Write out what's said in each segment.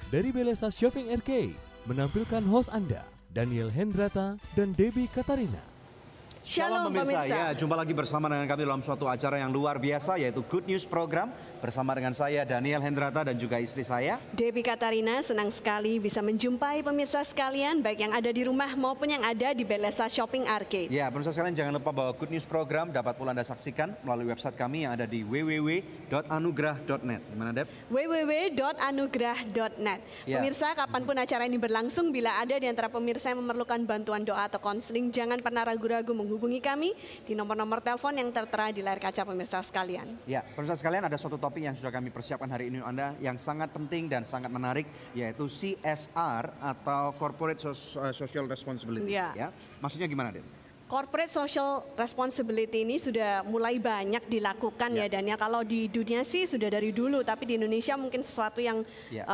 Dari Belesa Shopping Arcade menampilkan host Anda, Daniel Hendrata dan Debbie Katarina. Shalom pemirsa, ya jumpa lagi bersama dengan kami dalam suatu acara yang luar biasa yaitu Good News Program bersama dengan saya Daniel Hendrata dan juga istri saya Debbie Katarina. Senang sekali bisa menjumpai pemirsa sekalian baik yang ada di rumah maupun yang ada di Belesa Shopping Arcade. Ya pemirsa sekalian, jangan lupa bahwa Good News Program dapat pula Anda saksikan melalui website kami yang ada di www.anugrah.net. Gimana Deb? www.anugrah.net. Ya. Pemirsa, kapanpun acara ini berlangsung, bila ada di antara pemirsa yang memerlukan bantuan doa atau konseling, jangan pernah ragu-ragu menghubungi kami di nomor-nomor telepon yang tertera di layar kaca pemirsa sekalian. Ya, pemirsa sekalian, ada suatu topik yang sudah kami persiapkan hari ini Anda yang sangat penting dan sangat menarik, yaitu CSR atau Corporate Social Responsibility. Ya. Maksudnya gimana, Den? Corporate Social Responsibility ini sudah mulai banyak dilakukan ya Dan ya. Kalau di dunia sih sudah dari dulu, tapi di Indonesia mungkin sesuatu yang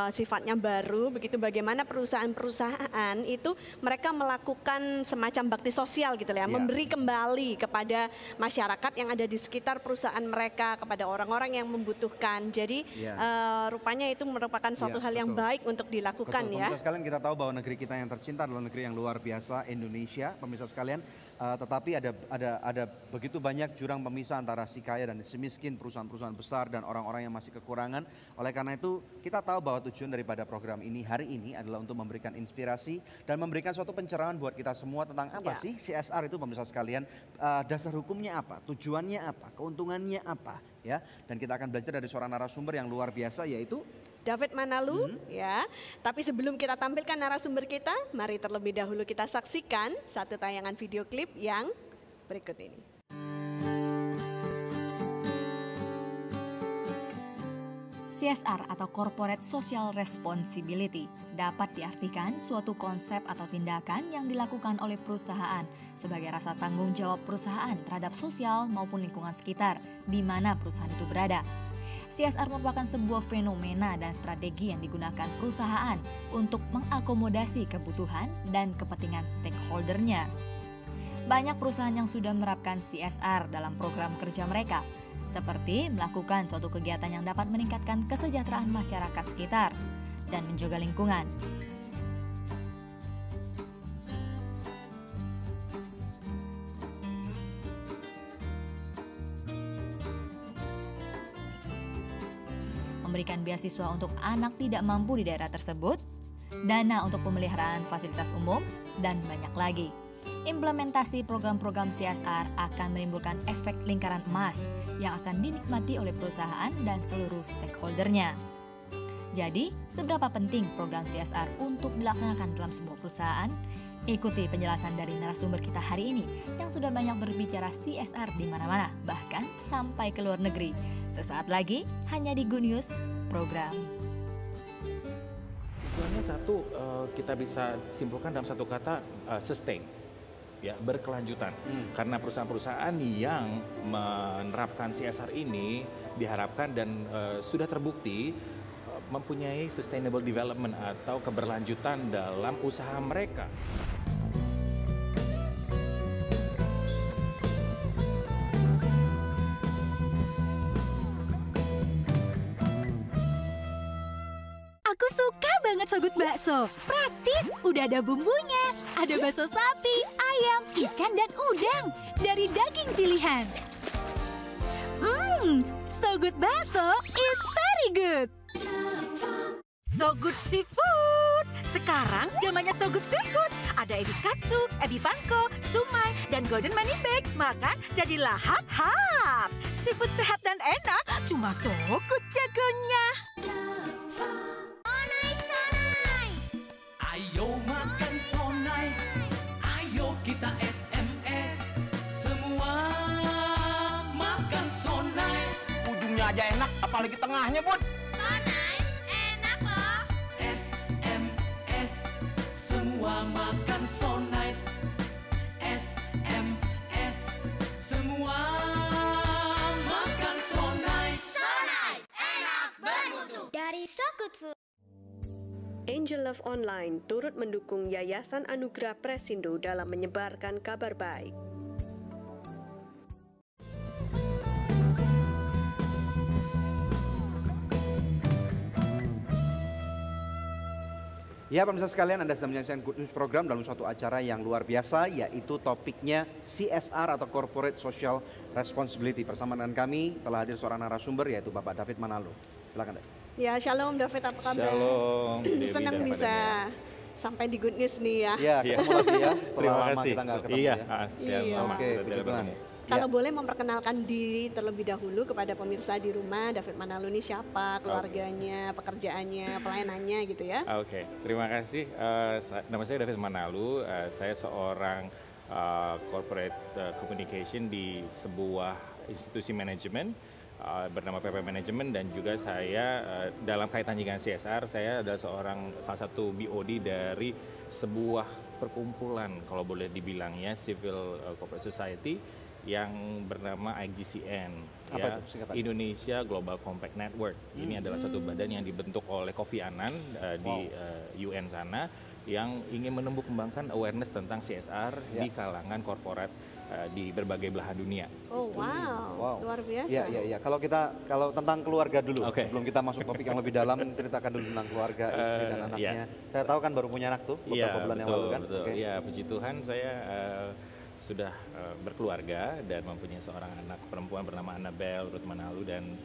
sifatnya baru. Begitu bagaimana perusahaan-perusahaan itu mereka melakukan semacam bakti sosial gitu ya, memberi kembali kepada masyarakat yang ada di sekitar perusahaan mereka, kepada orang-orang yang membutuhkan. Jadi rupanya itu merupakan suatu hal yang baik untuk dilakukan ya. Pemirsa sekalian, kita tahu bahwa negeri kita yang tercinta adalah negeri yang luar biasa, Indonesia, pemirsa sekalian. Tetapi ada begitu banyak jurang pemisah antara si kaya dan si miskin, perusahaan-perusahaan besar dan orang-orang yang masih kekurangan. Oleh karena itu kita tahu bahwa tujuan daripada program ini hari ini adalah untuk memberikan inspirasi dan memberikan suatu pencerahan buat kita semua tentang apa sih CSR itu pemirsa sekalian, dasar hukumnya apa, tujuannya apa, keuntungannya apa ya. Dan kita akan belajar dari seorang narasumber yang luar biasa yaitu David Manalu ya. Tapi sebelum kita tampilkan narasumber kita, mari terlebih dahulu kita saksikan satu tayangan video klip yang berikut ini. CSR atau Corporate Social Responsibility dapat diartikan suatu konsep atau tindakan yang dilakukan oleh perusahaan sebagai rasa tanggung jawab perusahaan terhadap sosial maupun lingkungan sekitar di mana perusahaan itu berada. CSR merupakan sebuah fenomena dan strategi yang digunakan perusahaan untuk mengakomodasi kebutuhan dan kepentingan stakeholder-nya. Banyak perusahaan yang sudah menerapkan CSR dalam program kerja mereka, seperti melakukan suatu kegiatan yang dapat meningkatkan kesejahteraan masyarakat sekitar dan menjaga lingkungan. Memberikan beasiswa untuk anak tidak mampu di daerah tersebut, dana untuk pemeliharaan fasilitas umum, dan banyak lagi. Implementasi program-program CSR akan menimbulkan efek lingkaran emas yang akan dinikmati oleh perusahaan dan seluruh stakeholder-nya. Jadi, seberapa penting program CSR untuk dilaksanakan dalam sebuah perusahaan? Ikuti penjelasan dari narasumber kita hari ini yang sudah banyak berbicara CSR di mana-mana, bahkan sampai ke luar negeri. Sesaat lagi, hanya di Good News Program. Tujuannya satu, kita bisa simpulkan dalam satu kata, sustain, ya, berkelanjutan. Karena perusahaan-perusahaan yang menerapkan CSR ini diharapkan dan sudah terbukti mempunyai sustainable development atau keberlanjutan dalam usaha mereka. Aku suka banget Sogut Bakso. Praktis, udah ada bumbunya. Ada bakso sapi, ayam, ikan, dan udang. Dari daging pilihan. Sogut Bakso is very good. Sogut Seafood. Sekarang zamannya Sogut Seafood. Ada ebi katsu, ebi panko, sumai, dan golden money bag. Makan jadi lahap-hap. Seafood sehat dan enak, cuma Sogut jagonya. Ayo makan so nice, ayo kita SMS, semua makan so nice. Ujungnya aja enak, apalagi tengahnya, Bun. So nice, enak loh. SMS, semua makan so nice. SMS, semua makan so nice. So nice, enak bermutu. Dari So Good Food. Angel Love Online turut mendukung Yayasan Anugrah Presindo dalam menyebarkan kabar baik. Ya pemirsa sekalian, Anda sedang menyaksikan Good News Program dalam suatu acara yang luar biasa, yaitu topiknya CSR atau Corporate Social Responsibility. Bersama dengan kami telah hadir seorang narasumber, yaitu Bapak David Manalo. Silakan, David. Ya, shalom David, apa kabar? Shalom. Senang bisa sampai di Good News nih ya. Ya, ketemu lagi ya, setelah Terima lama kasih. kita nggak ketemu Iya, ya. sekian Iya. lama Oke, kita tidak kebetulan. bertemu. Kalau boleh memperkenalkan diri terlebih dahulu kepada pemirsa di rumah, David Manalo ini siapa, keluarganya, pekerjaannya, pelayanannya gitu ya. Oke, terima kasih. Nama saya David Manalo. Saya seorang corporate communication di sebuah institusi manajemen bernama PP Management, dan juga saya dalam kaitan dengan CSR, saya adalah salah satu BOD dari sebuah perkumpulan, kalau boleh dibilang ya, Civil Corporate Society yang bernama IGCN, Apa itu singkatannya? Indonesia Global Compact Network. Ini adalah satu badan yang dibentuk oleh Kofi Annan di UN sana, yang ingin menumbuh kembangkan awareness tentang CSR di kalangan korporat di berbagai belahan dunia. Oh wow, luar biasa. Iya. Kalau tentang keluarga dulu, sebelum kita masuk topik yang lebih dalam, ceritakan dulu tentang keluarga, istri dan anaknya. Saya tahu kan baru punya anak tuh beberapa bulan yang lalu kan. Betul. Ya, puji Tuhan saya sudah berkeluarga dan mempunyai seorang anak perempuan bernama Annabelle Ruth Manalo, dan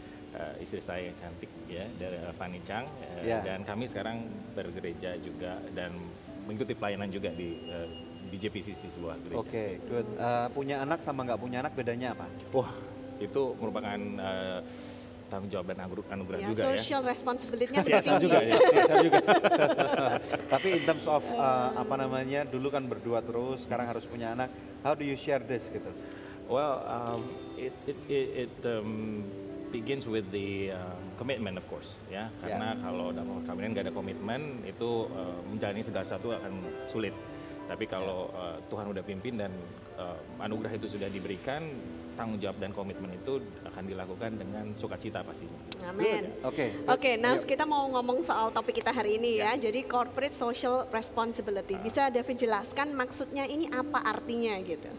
istri saya yang cantik ya, dari Fanny Chang, dan kami sekarang bergereja juga dan mengikuti pelayanan juga di JPCC, sebuah gereja. Oke, good. Punya anak sama nggak punya anak bedanya apa? Wah, itu merupakan tanggung jawab dan anugerah Ya, juga social ya. responsibility-nya CSR seperti juga ini. ya, CSR juga. Tapi in terms of dulu kan berdua terus, sekarang harus punya anak. How do you share this gitu? Well, it begins with the commitment, of course, ya. Karena kalau dalam perkawinan nggak ada komitmen, itu menjalani segala sesuatu akan sulit. Tapi kalau Tuhan udah pimpin dan anugerah itu sudah diberikan, tanggung jawab dan komitmen itu akan dilakukan dengan sukacita pastinya. Amin. Oke, nah kita mau ngomong soal topik kita hari ini ya. Jadi corporate social responsibility. Bisa David jelaskan maksudnya ini apa artinya gitu?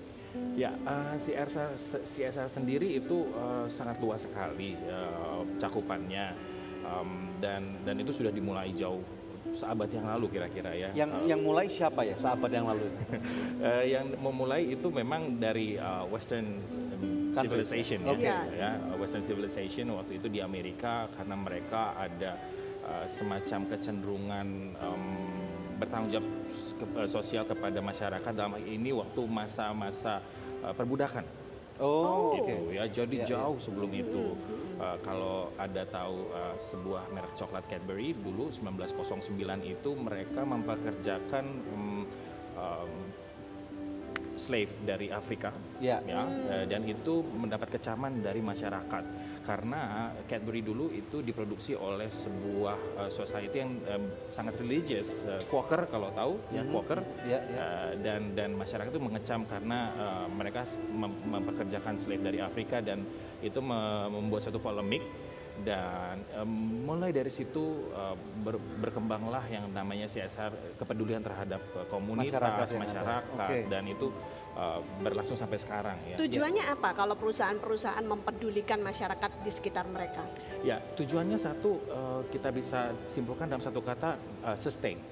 Ya, CSR sendiri itu sangat luas sekali cakupannya, dan itu sudah dimulai jauh seabad yang lalu kira-kira ya. Yang mulai siapa ya seabad yang lalu? Yang memulai itu memang dari Western civilization ya, Western civilization waktu itu di Amerika, karena mereka ada semacam kecenderungan bertanggung jawab sosial kepada masyarakat dalam hal ini waktu masa-masa perbudakan. Gitu ya. Jadi jauh sebelum itu, kalau ada tahu sebuah merek coklat Cadbury dulu 1909 itu mereka mempekerjakan slave dari Afrika, dan itu mendapat kecaman dari masyarakat karena Cadbury dulu itu diproduksi oleh sebuah society yang sangat religious, Quaker kalau tahu, ya Quaker, dan masyarakat itu mengecam karena mereka mempekerjakan slave dari Afrika, dan itu membuat satu polemik. Dan mulai dari situ berkembanglah yang namanya CSR, kepedulian terhadap komunitas, masyarakat, dan itu berlangsung sampai sekarang. Ya. Tujuannya apa kalau perusahaan-perusahaan mempedulikan masyarakat di sekitar mereka? Ya, tujuannya satu, kita bisa simpulkan dalam satu kata, sustain,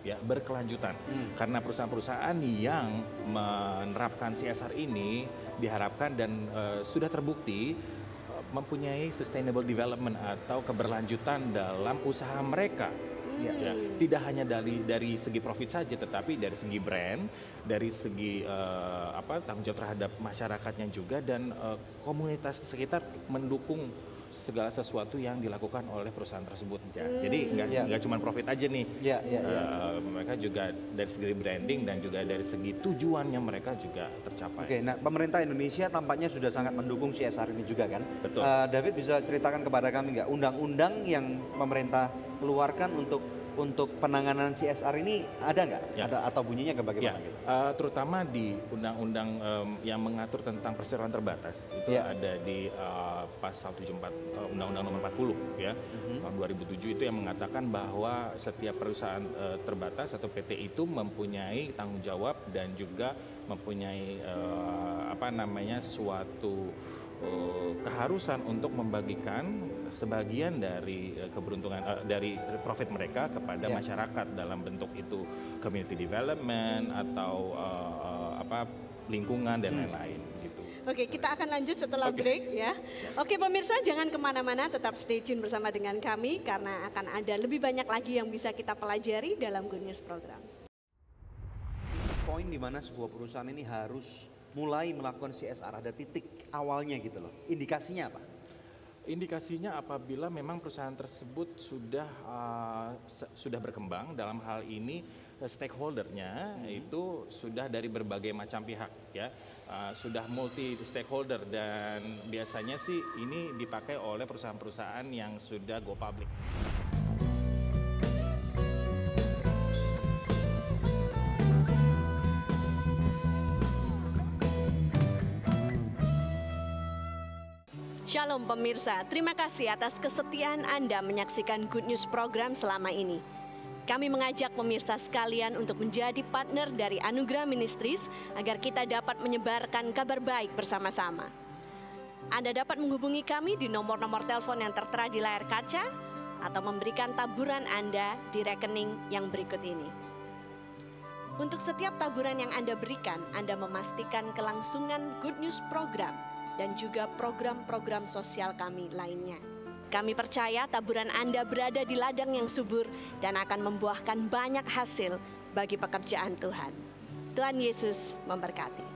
ya, berkelanjutan. Karena perusahaan-perusahaan yang menerapkan CSR ini diharapkan dan sudah terbukti mempunyai sustainable development atau keberlanjutan dalam usaha mereka. Ya, tidak hanya dari segi profit saja, tetapi dari segi brand, dari segi tanggung jawab terhadap masyarakatnya juga, dan komunitas sekitar mendukung segala sesuatu yang dilakukan oleh perusahaan tersebut. Ya, jadi nggak cuma profit aja nih. Mereka juga dari segi branding dan juga dari segi tujuannya mereka juga tercapai. Oke, nah pemerintah Indonesia tampaknya sudah sangat mendukung CSR ini juga kan? Betul. David bisa ceritakan kepada kami nggak undang-undang yang pemerintah keluarkan untuk penanganan CSR ini ada nggak? Ada atau bunyinya bagaimana? Gitu? Terutama di undang-undang yang mengatur tentang perseroan terbatas itu ada di pasal 74 Undang-Undang Nomor 40 ya tahun 2007, itu yang mengatakan bahwa setiap perusahaan terbatas atau PT itu mempunyai tanggung jawab dan juga mempunyai suatu keharusan untuk membagikan sebagian dari keberuntungan dari profit mereka kepada masyarakat dalam bentuk itu community development atau lingkungan dan lain-lain gitu. Oke, kita akan lanjut setelah break ya. Oke pemirsa, jangan kemana-mana, tetap stay tune bersama dengan kami karena akan ada lebih banyak lagi yang bisa kita pelajari dalam Good News Program. Poin di mana sebuah perusahaan ini harus mulai melakukan CSR, ada titik awalnya gitu loh. Indikasinya apa? Indikasinya apabila memang perusahaan tersebut sudah berkembang, dalam hal ini stakeholdernya itu sudah dari berbagai macam pihak ya, sudah multi stakeholder, dan biasanya sih ini dipakai oleh perusahaan-perusahaan yang sudah go public. Shalom pemirsa, terima kasih atas kesetiaan Anda menyaksikan Good News Program selama ini. Kami mengajak pemirsa sekalian untuk menjadi partner dari Anugerah Ministries agar kita dapat menyebarkan kabar baik bersama-sama. Anda dapat menghubungi kami di nomor-nomor telepon yang tertera di layar kaca atau memberikan taburan Anda di rekening yang berikut ini. Untuk setiap taburan yang Anda berikan, Anda memastikan kelangsungan Good News Program dan juga program-program sosial kami lainnya. Kami percaya taburan Anda berada di ladang yang subur dan akan membuahkan banyak hasil bagi pekerjaan Tuhan. Tuhan Yesus memberkati.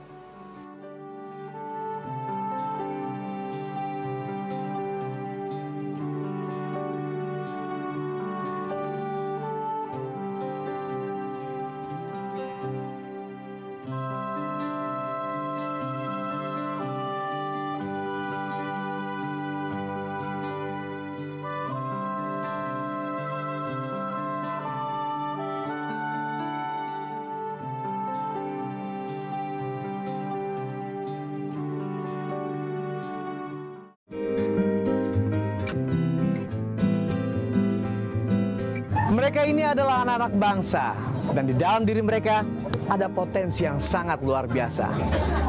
Mereka ini adalah anak-anak bangsa, dan di dalam diri mereka ada potensi yang sangat luar biasa.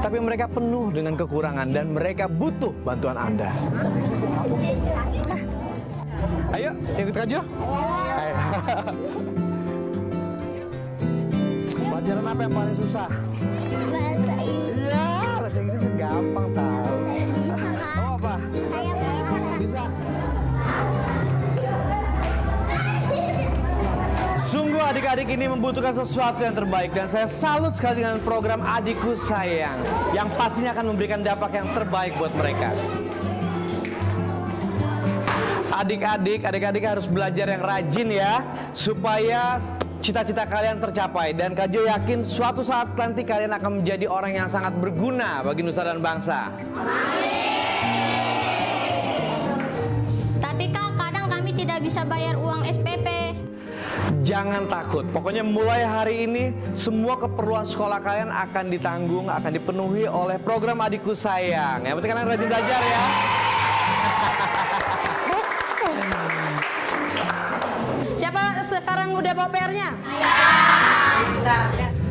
Tapi mereka penuh dengan kekurangan dan mereka butuh bantuan Anda. Ayo, ikut Kak Jo. Ayo. Pelajaran apa yang paling susah? Bahasa Inggris. Iya, bahasa Inggris gampang tahu. Oh apa? Bisa. Sungguh adik-adik ini membutuhkan sesuatu yang terbaik, dan saya salut sekali dengan program Adikku Sayang yang pastinya akan memberikan dampak yang terbaik buat mereka. Adik-adik harus belajar yang rajin ya, supaya cita-cita kalian tercapai. Dan Kak Jo yakin suatu saat nanti kalian akan menjadi orang yang sangat berguna bagi nusa dan bangsa. Tapi Kak, kadang kami tidak bisa bayar uang SPP. Jangan takut, pokoknya mulai hari ini semua keperluan sekolah kalian akan ditanggung, akan dipenuhi oleh program Adikku Sayang. Yang penting kalian rajin belajar ya. Siapa sekarang udah bawa PR-nya?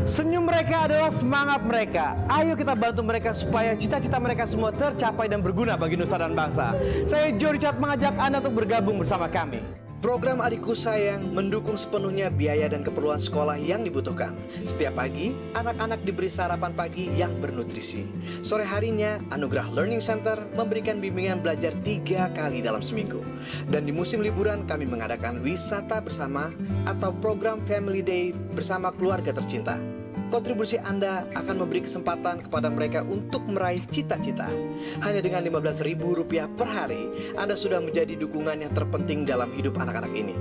Senyum mereka adalah semangat mereka. Ayo kita bantu mereka supaya cita-cita mereka semua tercapai dan berguna bagi nusa dan bangsa. Saya Joe Richard mengajak Anda untuk bergabung bersama kami. Program Adikku Sayang mendukung sepenuhnya biaya dan keperluan sekolah yang dibutuhkan. Setiap pagi, anak-anak diberi sarapan pagi yang bernutrisi. Sore harinya, Anugerah Learning Center memberikan bimbingan belajar 3 kali dalam seminggu. Dan di musim liburan, kami mengadakan wisata bersama atau program Family Day bersama keluarga tercinta. Kontribusi Anda akan memberi kesempatan kepada mereka untuk meraih cita-cita. Hanya dengan Rp15.000 per hari, Anda sudah menjadi dukungan yang terpenting dalam hidup anak-anak ini.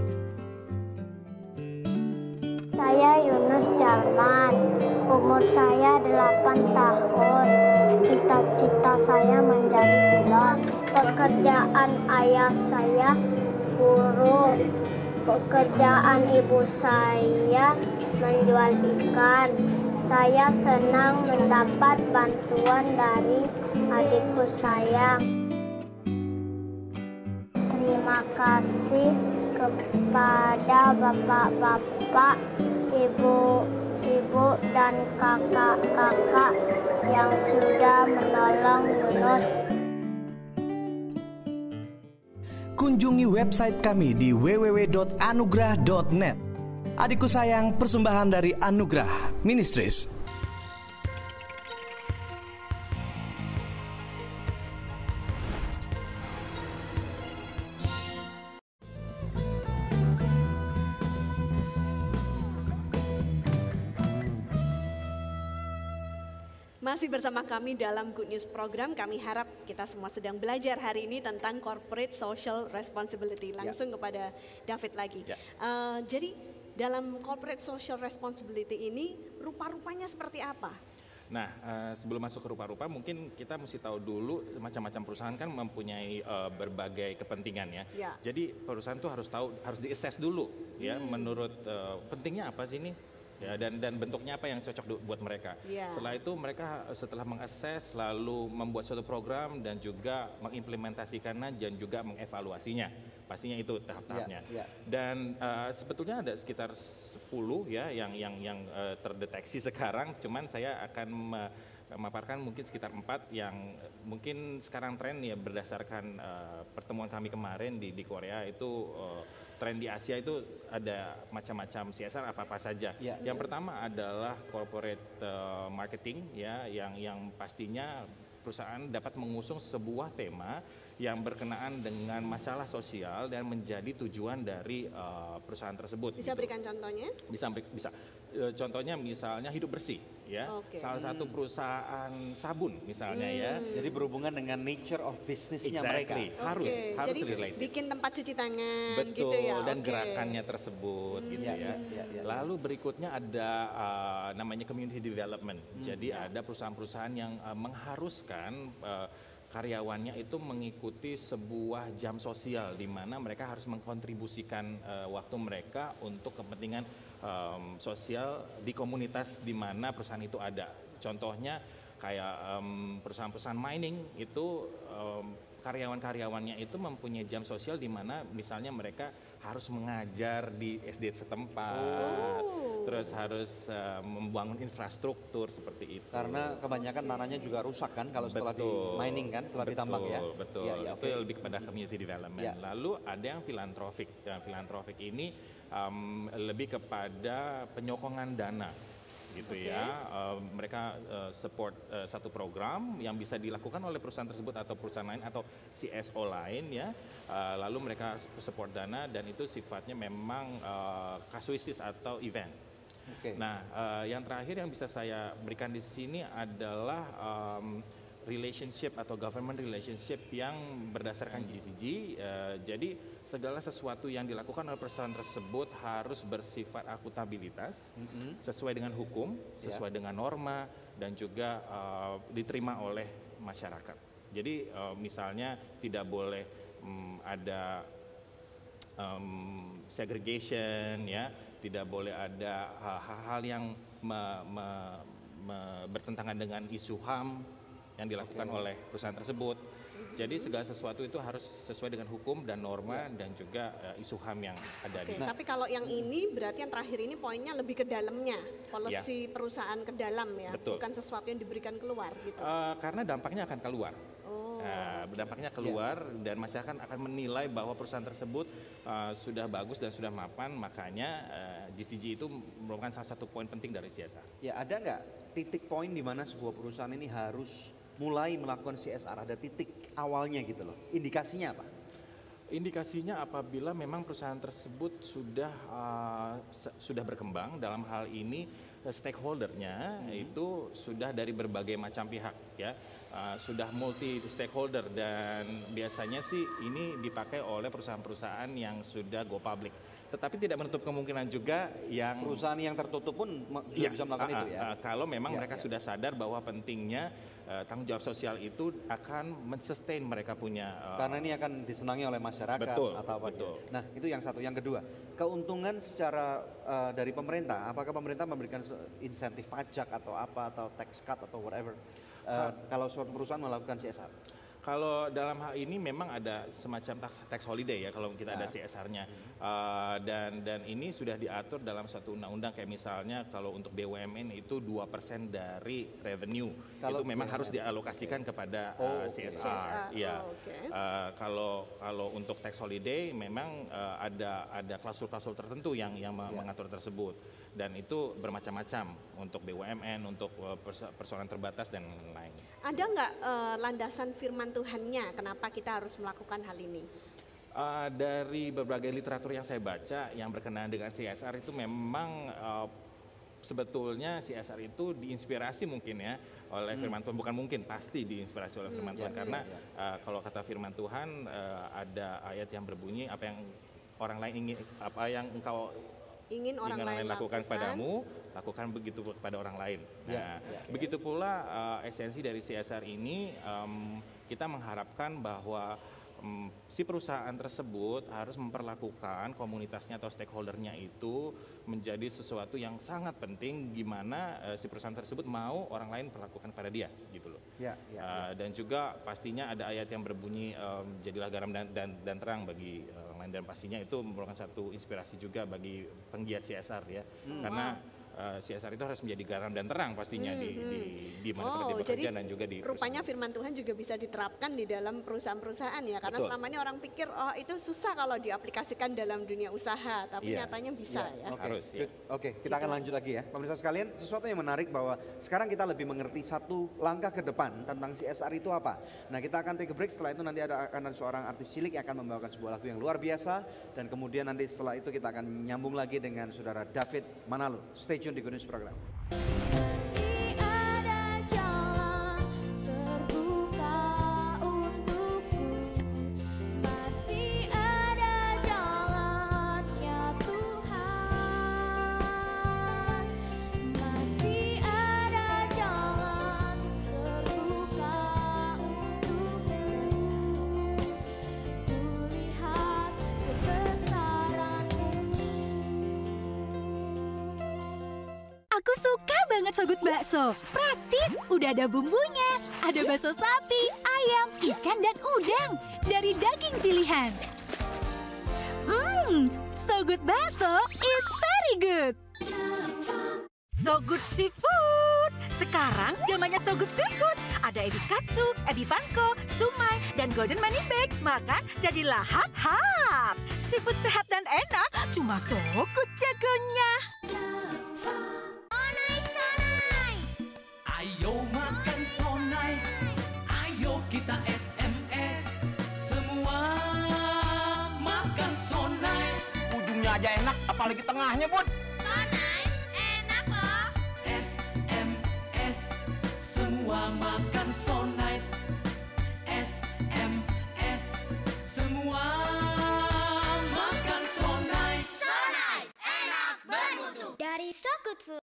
Saya Yunus Jalman, umur saya 8 tahun. Cita-cita saya menjadi pilot. Pekerjaan ayah saya guru. Pekerjaan ibu saya menjual ikan. Saya senang mendapat bantuan dari Adikku Sayang. Terima kasih kepada bapak-bapak, ibu-ibu, dan kakak-kakak yang sudah menolong Yunus. kunjungi website kami di www.anugrah.net. Adikku sayang, persembahan dari Anugrah Ministries. Masih bersama kami dalam Good News Program, kami harap kita semua sedang belajar hari ini tentang Corporate Social Responsibility. Langsung kepada David lagi. Jadi dalam Corporate Social Responsibility ini rupa-rupanya seperti apa? Nah, sebelum masuk ke rupa-rupa, mungkin kita mesti tahu dulu macam-macam perusahaan kan mempunyai berbagai kepentingan ya. Jadi perusahaan tuh harus tahu, harus di-assess dulu ya, menurut pentingnya apa sih ini? Ya, dan bentuknya apa yang cocok buat mereka. Setelah itu mereka setelah mengakses lalu membuat suatu program dan juga mengimplementasikannya dan juga mengevaluasinya. Pastinya itu tahap-tahapnya. Dan sebetulnya ada sekitar 10 ya yang terdeteksi sekarang. Cuman saya akan memaparkan mungkin sekitar 4 yang mungkin sekarang tren ya berdasarkan pertemuan kami kemarin di Korea itu. Tren di Asia itu ada macam-macam CSR apa-apa saja. Yang pertama adalah corporate marketing ya, yang pastinya perusahaan dapat mengusung sebuah tema yang berkenaan dengan masalah sosial dan menjadi tujuan dari perusahaan tersebut. Bisa berikan contohnya? Bisa. Contohnya misalnya hidup bersih ya. Salah satu perusahaan sabun misalnya ya. Jadi berhubungan dengan nature of business-nya mereka. Harus Jadi related. bikin tempat cuci tangan. Betul, gitu ya. dan gerakannya tersebut gitu ya. Lalu berikutnya ada namanya community development. Jadi ada perusahaan-perusahaan yang mengharuskan karyawannya itu mengikuti sebuah jam sosial di mana mereka harus mengkontribusikan waktu mereka untuk kepentingan sosial di komunitas di mana perusahaan itu ada. Contohnya kayak perusahaan-perusahaan mining itu karyawan-karyawannya itu mempunyai jam sosial di mana misalnya mereka harus mengajar di SD setempat, terus harus membangun infrastruktur seperti itu. Karena kebanyakan tanahnya juga rusak kan kalau setelah di mining kan, setelah ditambang ya. Betul, itu lebih kepada community development. Lalu ada yang filantropik. Filantropik ini lebih kepada penyokongan dana. Gitu ya, mereka support satu program yang bisa dilakukan oleh perusahaan tersebut atau perusahaan lain atau CSO lain ya, lalu mereka support dana dan itu sifatnya memang kasuistis atau event. Nah, yang terakhir yang bisa saya berikan di sini adalah relationship atau government relationship yang berdasarkan GCG. Jadi segala sesuatu yang dilakukan oleh perusahaan tersebut harus bersifat akuntabilitas, sesuai dengan hukum, sesuai dengan norma, dan juga diterima oleh masyarakat. Jadi misalnya tidak boleh ada segregation, ya, tidak boleh ada hal-hal yang bertentangan dengan isu HAM yang dilakukan oleh perusahaan tersebut. Jadi segala sesuatu itu harus sesuai dengan hukum dan norma dan juga isu HAM yang ada di. Tapi kalau yang ini berarti yang terakhir ini poinnya lebih ke dalamnya, policy perusahaan ke dalam ya, bukan sesuatu yang diberikan keluar gitu. Karena dampaknya akan keluar. Dampaknya keluar dan masyarakat akan menilai bahwa perusahaan tersebut sudah bagus dan sudah mapan, makanya GCG itu merupakan salah satu poin penting dari CSR. Ya, ada nggak titik poin di mana sebuah perusahaan ini harus mulai melakukan CSR, ada titik awalnya gitu loh, indikasinya apa? Indikasinya apabila memang perusahaan tersebut sudah berkembang, dalam hal ini stakeholdernya itu sudah dari berbagai macam pihak ya, sudah multi stakeholder dan biasanya sih ini dipakai oleh perusahaan-perusahaan yang sudah go public. Tetapi tidak menutup kemungkinan juga yang perusahaan yang tertutup pun juga bisa melakukan itu ya. Kalau memang mereka sudah sadar bahwa pentingnya tanggung jawab sosial itu akan men-sustain mereka punya. Karena ini akan disenangi oleh masyarakat atau apa. Nah, itu yang satu. Yang kedua, keuntungan secara dari pemerintah. Apakah pemerintah memberikan insentif pajak atau apa, atau tax cut atau whatever kalau suatu perusahaan melakukan CSR? Kalau dalam hal ini memang ada semacam tax holiday ya kalau kita ada CSR-nya, dan ini sudah diatur dalam satu undang-undang, kayak misalnya kalau untuk BUMN itu 2% dari revenue itu memang harus dialokasikan kepada CSR. Iya. Kalau untuk tax holiday memang ada klausul-klausul tertentu yang mengatur tersebut, dan itu bermacam-macam untuk BUMN, untuk persoalan terbatas dan lain. Ada nggak landasan firman Tuhannya kenapa kita harus melakukan hal ini? Dari berbagai literatur yang saya baca yang berkenaan dengan CSR itu memang sebetulnya CSR itu diinspirasi mungkin ya oleh firman Tuhan, bukan mungkin, pasti diinspirasi oleh firman Tuhan, karena kalau kata firman Tuhan ada ayat yang berbunyi, apa yang orang lain ingin, apa yang engkau ingin orang lain lakukan padamu, lakukan begitu kepada orang lain. Nah, begitu pula esensi dari CSR ini, kita mengharapkan bahwa si perusahaan tersebut harus memperlakukan komunitasnya atau stakeholdernya itu menjadi sesuatu yang sangat penting, gimana si perusahaan tersebut mau orang lain perlakukan pada dia, gitu loh. Dan juga pastinya ada ayat yang berbunyi, jadilah garam dan terang bagi orang lain, dan pastinya itu merupakan satu inspirasi juga bagi penggiat CSR ya, karena CSR itu harus menjadi garam dan terang pastinya di mana tempat dia bekerja dan juga di rupanya firman Tuhan juga bisa diterapkan di dalam perusahaan-perusahaan ya, karena selama ini orang pikir itu susah kalau diaplikasikan dalam dunia usaha, tapi nyatanya bisa ya. Harus. Oke, kita akan lanjut lagi ya. Pemirsa sekalian, sesuatu yang menarik bahwa sekarang kita lebih mengerti satu langkah ke depan tentang CSR itu apa. Nah, kita akan take a break, setelah itu nanti akan ada seorang artis cilik yang akan membawakan sebuah lagu yang luar biasa, dan kemudian nanti setelah itu kita akan nyambung lagi dengan saudara David Manalo. Stay tune di Good News Program. Aku suka banget Sogut Bakso. Praktis, udah ada bumbunya. Ada bakso sapi, ayam, ikan, dan udang. Dari daging pilihan. Sogut Bakso is very good. Sogut Seafood. Sekarang zamannya Sogut Seafood. Ada ebi katsu, ebi panko, sumai, dan golden money bag. Makan jadi lahap-hap. Seafood sehat dan enak, cuma Sogut jagonya. Ayo makan so nice, ayo kita SMS, semua makan so nice. Ujungnya aja enak, apalagi tengahnya, Bud. So nice, enak loh. SMS, semua makan so nice. SMS, semua makan so nice. So nice, enak, bermutu. Dari So Good Food.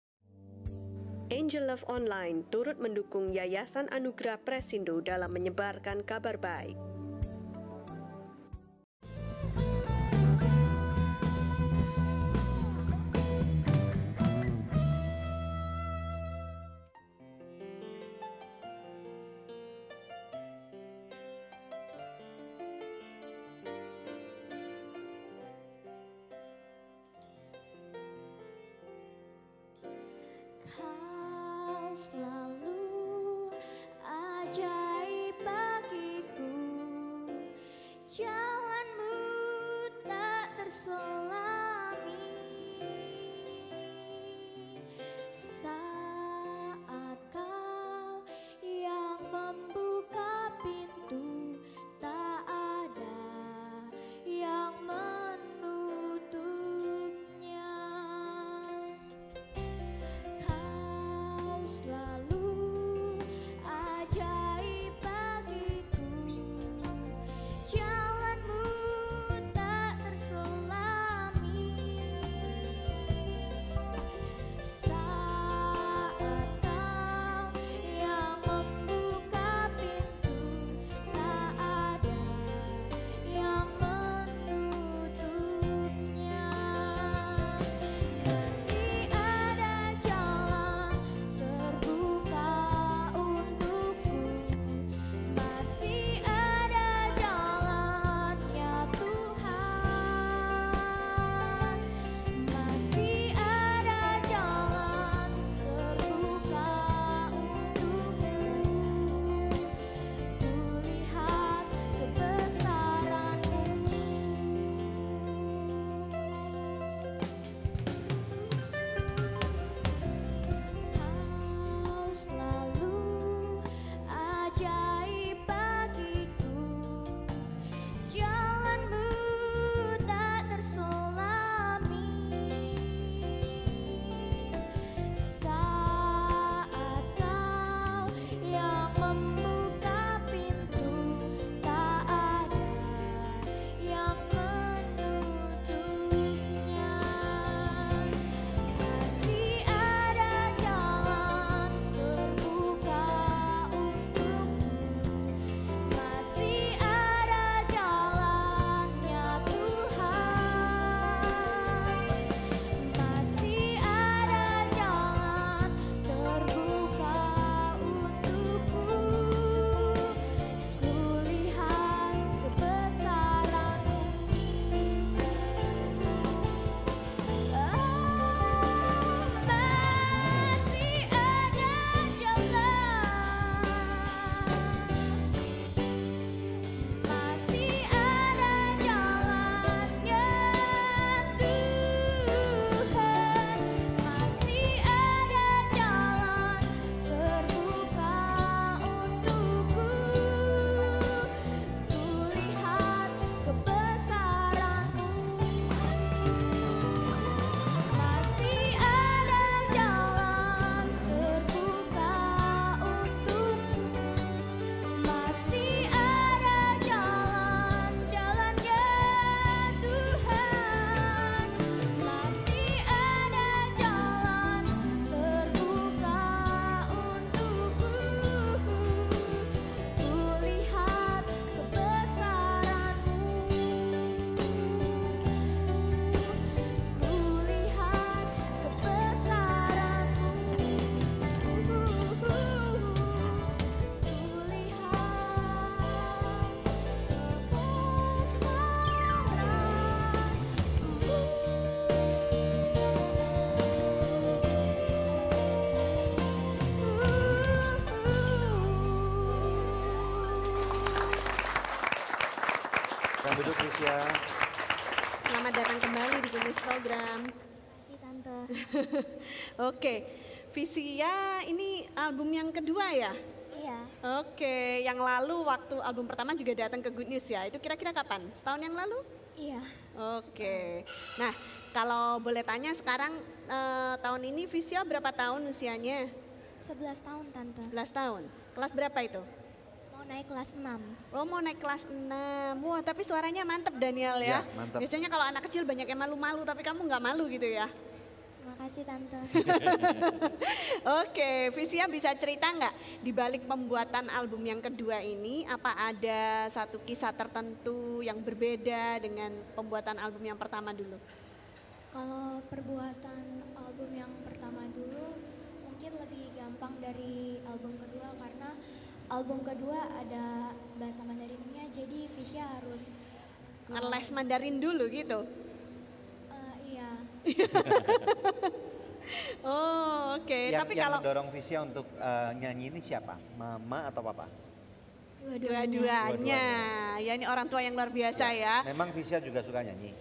Angel Love Online turut mendukung Yayasan Anugerah Presindo dalam menyebarkan kabar baik. Selalu ajaib bagiku, jalanmu tak terselami. Saat kau yang membuka pintu, tak ada yang menutupnya. Kau selalu ajaib bagiku, jalanmu tak terselami. Selamat duduk Visya. Selamat datang kembali di Good News Program. Terima kasih Tante. Oke, Visya ini album yang kedua ya? Iya. Oke, yang lalu waktu album pertama juga datang ke Good News ya? Itu kira-kira kapan? Setahun yang lalu? Iya. Oke, nah kalau boleh tanya sekarang tahun ini Visya berapa tahun usianya? 11 tahun Tante. 11 tahun. Kelas berapa itu? Mau naik kelas 6. Oh mau naik kelas 6. Wah tapi suaranya mantep Daniel ya. Ya, mantap. Biasanya kalau anak kecil banyak yang malu-malu tapi kamu nggak malu gitu ya. Terima kasih Tante. Oke, Visya bisa cerita nggak di balik pembuatan album yang kedua ini apa ada satu kisah tertentu yang berbeda dengan pembuatan album yang pertama dulu? Kalau perbuatan album yang pertama dulu mungkin lebih gampang dari album kedua karena album kedua ada bahasa Mandarinnya jadi Visya harus Ngeles Mandarin dulu gitu? Iya. Oh oke, tapi Yang kalau mendorong Visya untuk nyanyi ini siapa? Mama atau papa? dua-duanya, ya ini orang tua yang luar biasa ya. Memang Visya juga suka nyanyi.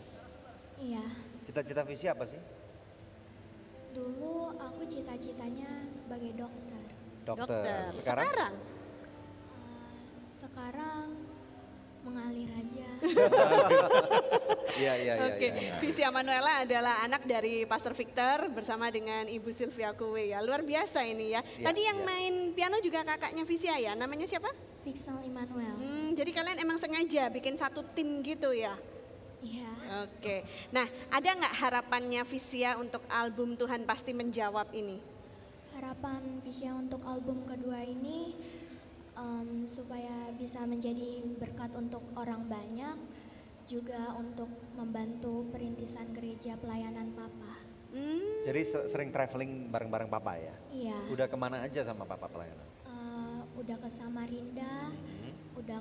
Iya. Cita-cita Visya apa sih? Dulu aku cita-citanya sebagai dokter. Dokter. Sekarang? Sekarang mengalir aja. Iya. Oke, Visya Manuela adalah anak dari Pastor Victor bersama dengan Ibu Sylvia Kuwe ya. Luar biasa ini ya. Tadi yang main piano juga kakaknya Visya ya. Namanya siapa? Vixnal Immanuel. Jadi kalian emang sengaja bikin satu tim gitu ya? Iya. Oke. Nah, ada nggak harapannya Visya untuk album Tuhan Pasti Menjawab ini? Harapan Visya untuk album kedua ini supaya bisa menjadi berkat untuk orang banyak, juga untuk membantu perintisan gereja pelayanan Papa. Jadi sering traveling bareng-bareng Papa ya? Iya. Udah kemana aja sama Papa pelayanan? Udah ke Samarinda, udah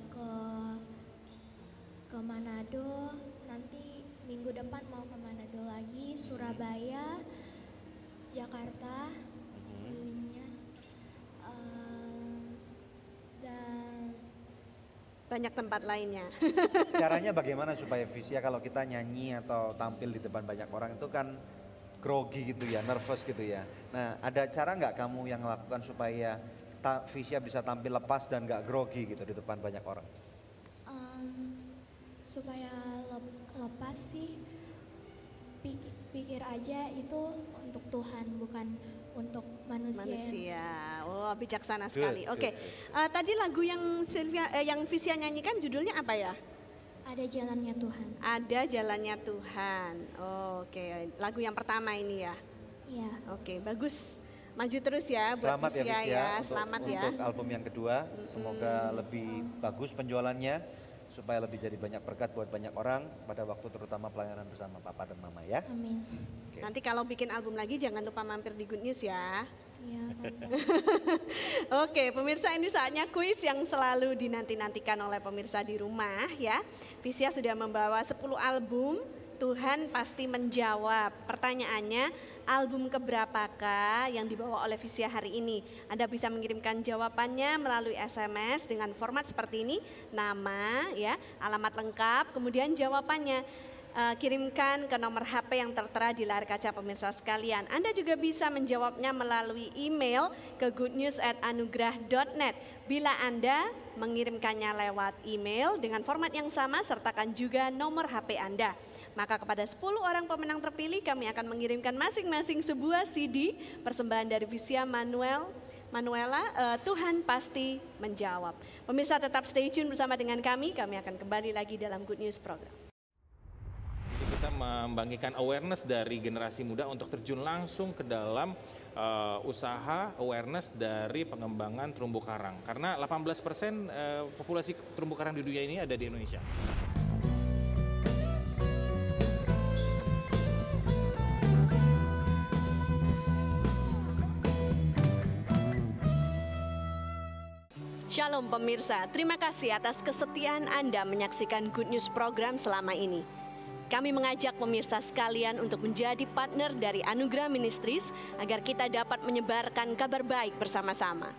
ke Manado, nanti minggu depan mau ke Manado lagi, Surabaya, Jakarta, sekelilingnya, dan banyak tempat lainnya. Caranya bagaimana supaya Visya kalau kita nyanyi atau tampil di depan banyak orang itu kan grogi gitu ya, nervous gitu ya. Nah ada cara nggak kamu yang lakukan supaya Visya bisa tampil lepas dan nggak grogi gitu di depan banyak orang? Supaya lepas sih, pikir aja itu untuk Tuhan bukan untuk manusia. Oh bijaksana sekali. Oke. Tadi lagu yang Visya nyanyikan judulnya apa ya? Ada Jalannya Tuhan. Ada Jalannya Tuhan. Oke, lagu yang pertama ini ya. Iya. Oke, bagus. Maju terus ya buat Selamat Visya ya. Selamat ya. Untuk album yang kedua, semoga lebih bagus penjualannya supaya lebih jadi banyak berkat buat banyak orang pada waktu terutama pelayanan bersama Papa dan Mama ya. Amin. Nanti kalau bikin album lagi jangan lupa mampir di Good News ya. Iya. Oke, pemirsa ini saatnya kuis yang selalu dinanti-nantikan oleh pemirsa di rumah ya. Visya sudah membawa 10 album, Tuhan Pasti Menjawab. Pertanyaannya, album keberapakah yang dibawa oleh Visya hari ini? Anda bisa mengirimkan jawabannya melalui SMS dengan format seperti ini, nama ya, alamat lengkap, kemudian jawabannya. Kirimkan ke nomor HP yang tertera di layar kaca pemirsa sekalian. Anda juga bisa menjawabnya melalui email ke goodnews@anugerah.net. Bila Anda mengirimkannya lewat email dengan format yang sama, sertakan juga nomor HP Anda. Maka kepada 10 orang pemenang terpilih kami akan mengirimkan masing-masing sebuah CD persembahan dari Visya Manuela, Tuhan Pasti Menjawab. Pemirsa tetap stay tune bersama dengan kami akan kembali lagi dalam Good News Program. Kita membangkitkan awareness dari generasi muda untuk terjun langsung ke dalam usaha awareness dari pengembangan terumbu karang. Karena 18% populasi terumbu karang di dunia ini ada di Indonesia. Shalom pemirsa, terima kasih atas kesetiaan Anda menyaksikan Good News Program selama ini. Kami mengajak pemirsa sekalian untuk menjadi partner dari Anugerah Ministries agar kita dapat menyebarkan kabar baik bersama-sama.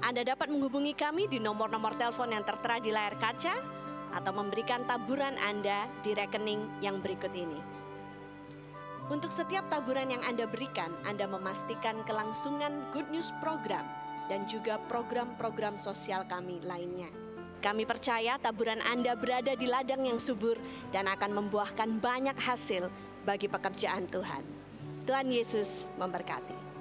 Anda dapat menghubungi kami di nomor-nomor telepon yang tertera di layar kaca atau memberikan taburan Anda di rekening yang berikut ini. Untuk setiap taburan yang Anda berikan, Anda memastikan kelangsungan Good News program dan juga program-program sosial kami lainnya. Kami percaya taburan Anda berada di ladang yang subur dan akan membuahkan banyak hasil bagi pekerjaan Tuhan. Tuhan Yesus memberkati.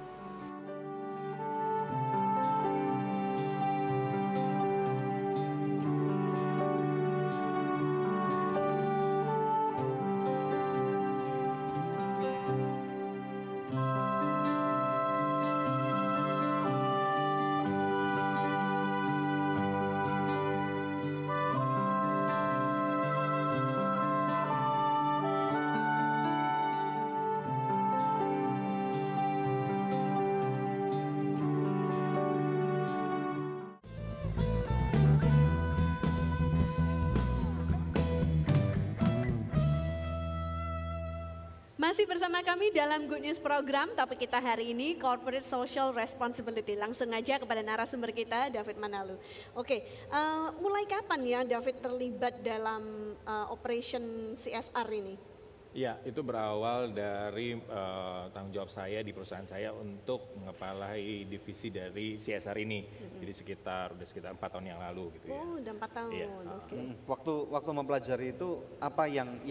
Masih bersama kami dalam Good News program, topik kita hari ini Corporate Social Responsibility. Langsung aja kepada narasumber kita, David Manalu. Oke, mulai kapan ya David terlibat dalam operation CSR ini? Ya, itu berawal dari tanggung jawab saya di perusahaan saya untuk mengepalai divisi dari CSR ini. Jadi udah sekitar 4 tahun yang lalu gitu ya. Oh, udah 4 tahun. Iya. Oke. Waktu mempelajari itu apa yang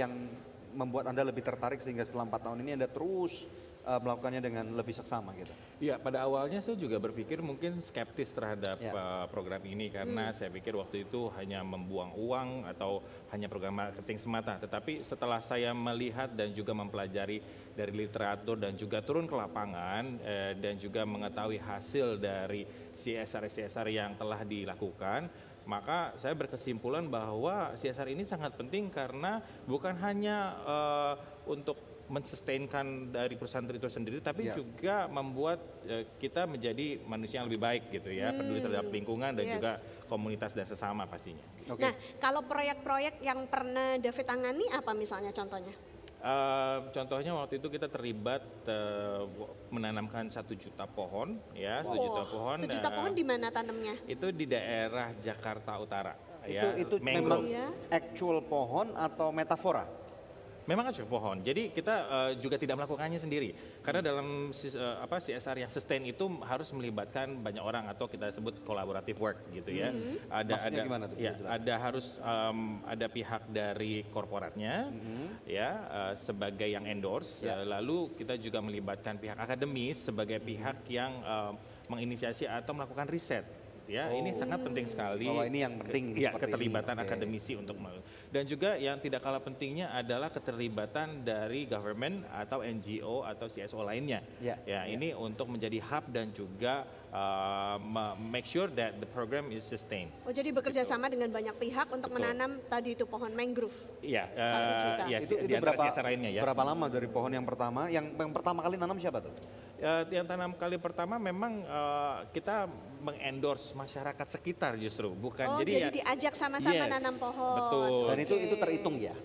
membuat Anda lebih tertarik sehingga setelah 4 tahun ini Anda terus melakukannya dengan lebih seksama gitu? Iya, pada awalnya saya juga berpikir mungkin skeptis terhadap program ini karena saya pikir waktu itu hanya membuang uang atau hanya program marketing semata. Tetapi setelah saya melihat dan juga mempelajari dari literatur dan juga turun ke lapangan dan juga mengetahui hasil dari CSR yang telah dilakukan, maka saya berkesimpulan bahwa CSR ini sangat penting karena bukan hanya untuk mensustainkan dari perusahaan itu sendiri, tapi juga membuat kita menjadi manusia yang lebih baik gitu ya, peduli terhadap lingkungan dan juga komunitas dan sesama pastinya. Nah, kalau proyek-proyek yang pernah David tangani apa misalnya contohnya? Contohnya waktu itu kita terlibat menanamkan 1 juta pohon, ya, 1 juta pohon. 1 juta pohon di mana tanamnya? Itu di daerah Jakarta Utara. Itu memang actual pohon atau metafora? Memang actual pohon. Jadi kita juga tidak melakukannya sendiri. Karena dalam CSR yang sustain itu harus melibatkan banyak orang atau kita sebut collaborative work gitu ya. Ada gimana tuh? Ya, ada pihak dari korporatnya ya sebagai yang endorse. Lalu kita juga melibatkan pihak akademis sebagai pihak yang menginisiasi atau melakukan riset. Ya, ini sangat penting sekali. Bahwa ini yang penting. Ya, keterlibatan akademisi untuk dan juga yang tidak kalah pentingnya adalah keterlibatan dari government atau NGO atau CSO lainnya. Ini untuk menjadi hub dan juga make sure that the program is sustained. Oh, jadi bekerja sama dengan banyak pihak untuk menanam tadi itu pohon mangrove. Iya. 1 juta. Itu berapa lama dari pohon yang pertama? Yang pertama kali nanam siapa tuh? Yang tanam kali pertama memang kita mengendorse masyarakat sekitar justru, bukan jadi diajak sama-sama nanam pohon. Betul. Dan itu terhitung ya,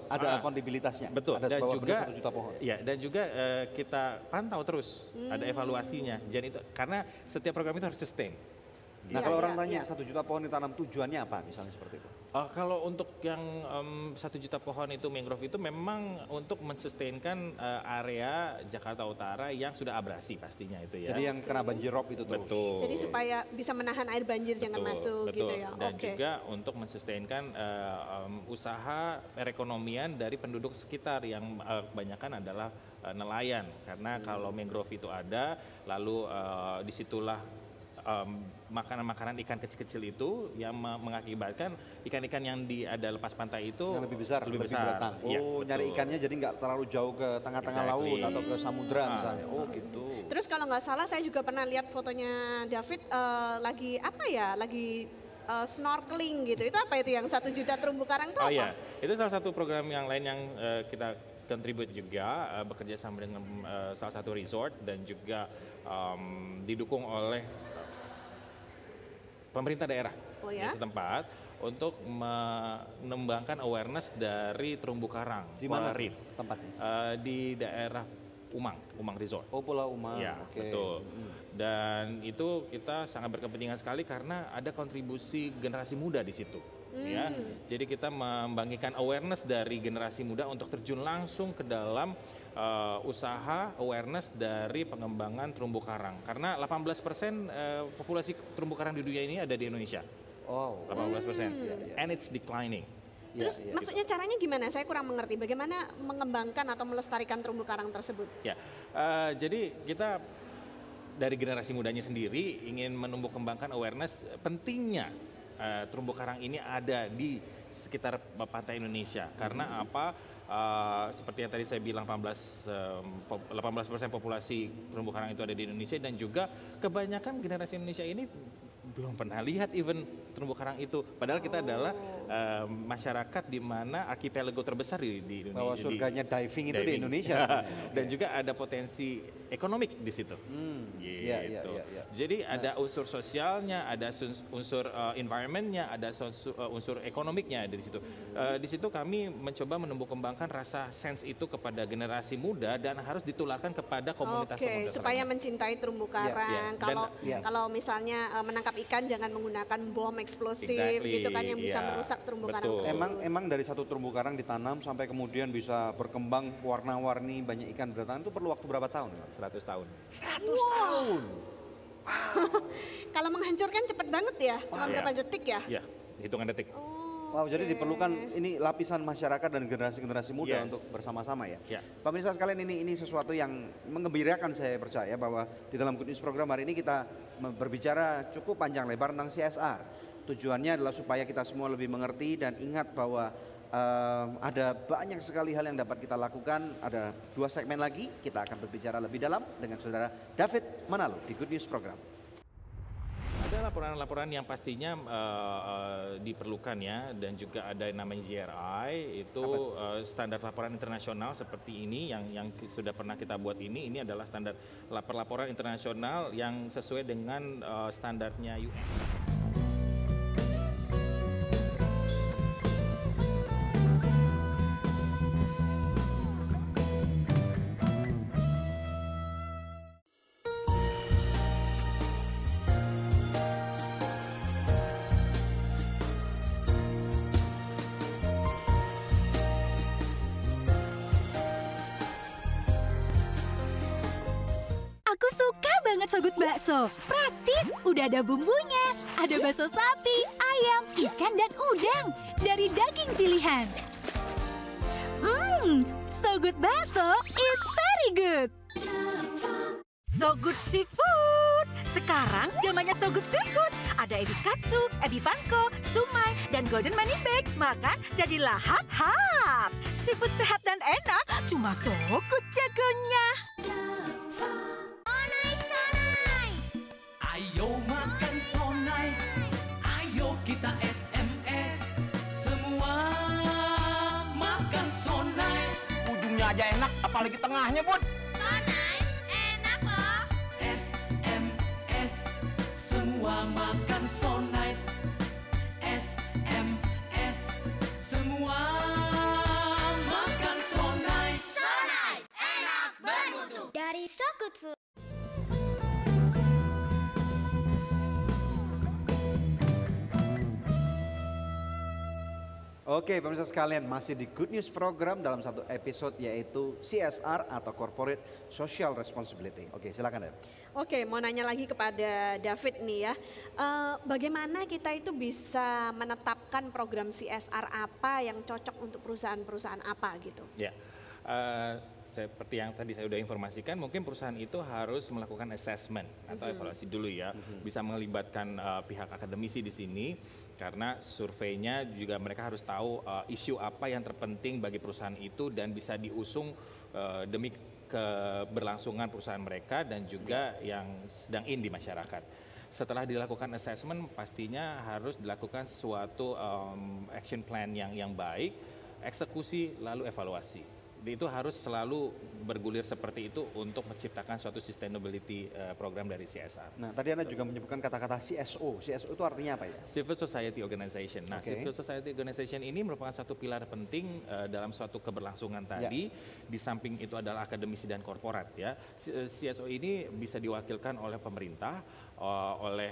ada akuntabilitasnya. Betul. Ada juga 1 juta pohon. Ya, dan juga kita pantau terus, ada evaluasinya. Jadi itu karena setiap program itu harus sustain. Nah, kalau orang tanya 1 juta pohon ditanam tujuannya apa, misalnya seperti itu? Kalau untuk yang 1 juta pohon itu mangrove itu memang untuk mensustainkan area Jakarta Utara yang sudah abrasi pastinya itu ya. Jadi yang kena banjir rob itu terus. Betul. Jadi supaya bisa menahan air banjir jangan masuk gitu ya. Dan juga untuk mensustainkan usaha perekonomian dari penduduk sekitar yang kebanyakan adalah nelayan. Karena kalau mangrove itu ada, lalu disitulah makanan-makanan ikan kecil-kecil itu yang mengakibatkan ikan-ikan yang ada lepas pantai itu yang lebih besar. Datang. Nyari ikannya jadi nggak terlalu jauh ke tengah-tengah laut atau ke samudra misalnya. Gitu. Terus kalau nggak salah saya juga pernah lihat fotonya David lagi snorkeling gitu. Itu apa itu yang 1 juta terumbu karang itu apa? Iya, itu salah satu program yang lain yang kita contribute juga, bekerja sama dengan salah satu resort dan juga didukung oleh pemerintah daerah di setempat untuk mengembangkan awareness dari terumbu karang. Di mana tempatnya? Di daerah Umang Resort. Oh, Pulau Umang. Ya, betul. Dan itu kita sangat berkepentingan sekali karena ada kontribusi generasi muda di situ. Ya, jadi kita membagikan awareness dari generasi muda untuk terjun langsung ke dalam usaha awareness dari pengembangan terumbu karang. Karena 18% populasi terumbu karang di dunia ini ada di Indonesia. Oh, 18%. And it's declining. Terus maksudnya caranya gimana? Saya kurang mengerti. Bagaimana mengembangkan atau melestarikan terumbu karang tersebut? Ya, jadi kita dari generasi mudanya sendiri ingin menumbuh kembangkan awareness pentingnya terumbu karang ini ada di sekitar pantai Indonesia. Karena apa? Seperti yang tadi saya bilang 18% populasi terumbu karang itu ada di Indonesia, dan juga kebanyakan generasi Indonesia ini belum pernah lihat even terumbu karang itu. Padahal kita adalah masyarakat di mana archipelago terbesar di Indonesia. Bahwa surganya diving itu di Indonesia. Dan juga ada potensi ekonomik di situ. Gitu. Jadi ada unsur sosialnya, ada unsur environmentnya, ada unsur ekonomiknya di situ. Di situ kami mencoba menumbuh kembangkan rasa sense itu kepada generasi muda dan harus ditularkan kepada komunitas-komunitas. Supaya mencintai terumbu karang. Kalau misalnya menangkap ikan jangan menggunakan bom eksplosif gitu kan yang bisa merusak terumbu karang. Emang dari satu terumbu karang ditanam sampai kemudian bisa berkembang warna-warni banyak ikan berdatangan itu perlu waktu berapa tahun? 100 tahun. 100 tahun. Kalau menghancurkan cepet banget ya, cuma berapa detik ya? Iya, hitungan detik. Wow, jadi diperlukan ini lapisan masyarakat dan generasi-generasi muda untuk bersama-sama ya. Pemirsa sekalian, ini sesuatu yang mengembirakan, saya percaya bahwa di dalam Good News program hari ini kita berbicara cukup panjang lebar tentang CSR. Tujuannya adalah supaya kita semua lebih mengerti dan ingat bahwa ada banyak sekali hal yang dapat kita lakukan. Ada 2 segmen lagi, kita akan berbicara lebih dalam dengan saudara David Manalo di Good News program. Ada laporan-laporan yang pastinya diperlukan ya, dan juga ada yang namanya GRI, itu standar laporan internasional seperti ini yang sudah pernah kita buat ini adalah standar laporan internasional yang sesuai dengan standarnya UN. Sogut bakso, praktis, udah ada bumbunya, ada bakso sapi, ayam, ikan dan udang dari daging pilihan. Sogut bakso is very good. Sogut Seafood, sekarang zamannya Sogut Seafood. Ada ebi katsu, ebi panko, sumai dan golden money bag. Makan jadi lahap-hap. Seafood sehat dan enak, cuma Sogut jagonya. Ayo makan so nice, ayo kita SMS, semua makan so nice. Ujungnya aja enak, apalagi tengahnya, Bud. So nice, enak loh. SMS, semua makan so nice. SMS, semua makan so nice. So nice, enak, bermutu. Dari So Good Food. Oke, pemirsa sekalian, masih di Good News program dalam satu episode yaitu CSR atau Corporate Social Responsibility. Oke, silakan Dave. Oke, mau nanya lagi kepada David nih ya. Bagaimana kita itu bisa menetapkan program CSR apa yang cocok untuk perusahaan-perusahaan apa gitu? Ya, seperti yang tadi saya sudah informasikan, mungkin perusahaan itu harus melakukan assessment atau evaluasi dulu ya. Bisa melibatkan pihak akademisi di sini, karena surveinya juga mereka harus tahu isu apa yang terpenting bagi perusahaan itu dan bisa diusung demi keberlangsungan perusahaan mereka dan juga yang sedang in di masyarakat. Setelah dilakukan assessment, pastinya harus dilakukan suatu action plan yang baik, eksekusi lalu evaluasi. itu harus selalu bergulir seperti itu untuk menciptakan suatu sustainability program dari CSR. Nah, tadi Anda juga menyebutkan kata-kata CSO. CSO itu artinya apa ya? Civil Society Organization. Nah, Civil Society Organization ini merupakan satu pilar penting dalam suatu keberlangsungan tadi. Di samping itu adalah akademisi dan korporat ya. CSO ini bisa diwakilkan oleh pemerintah, oleh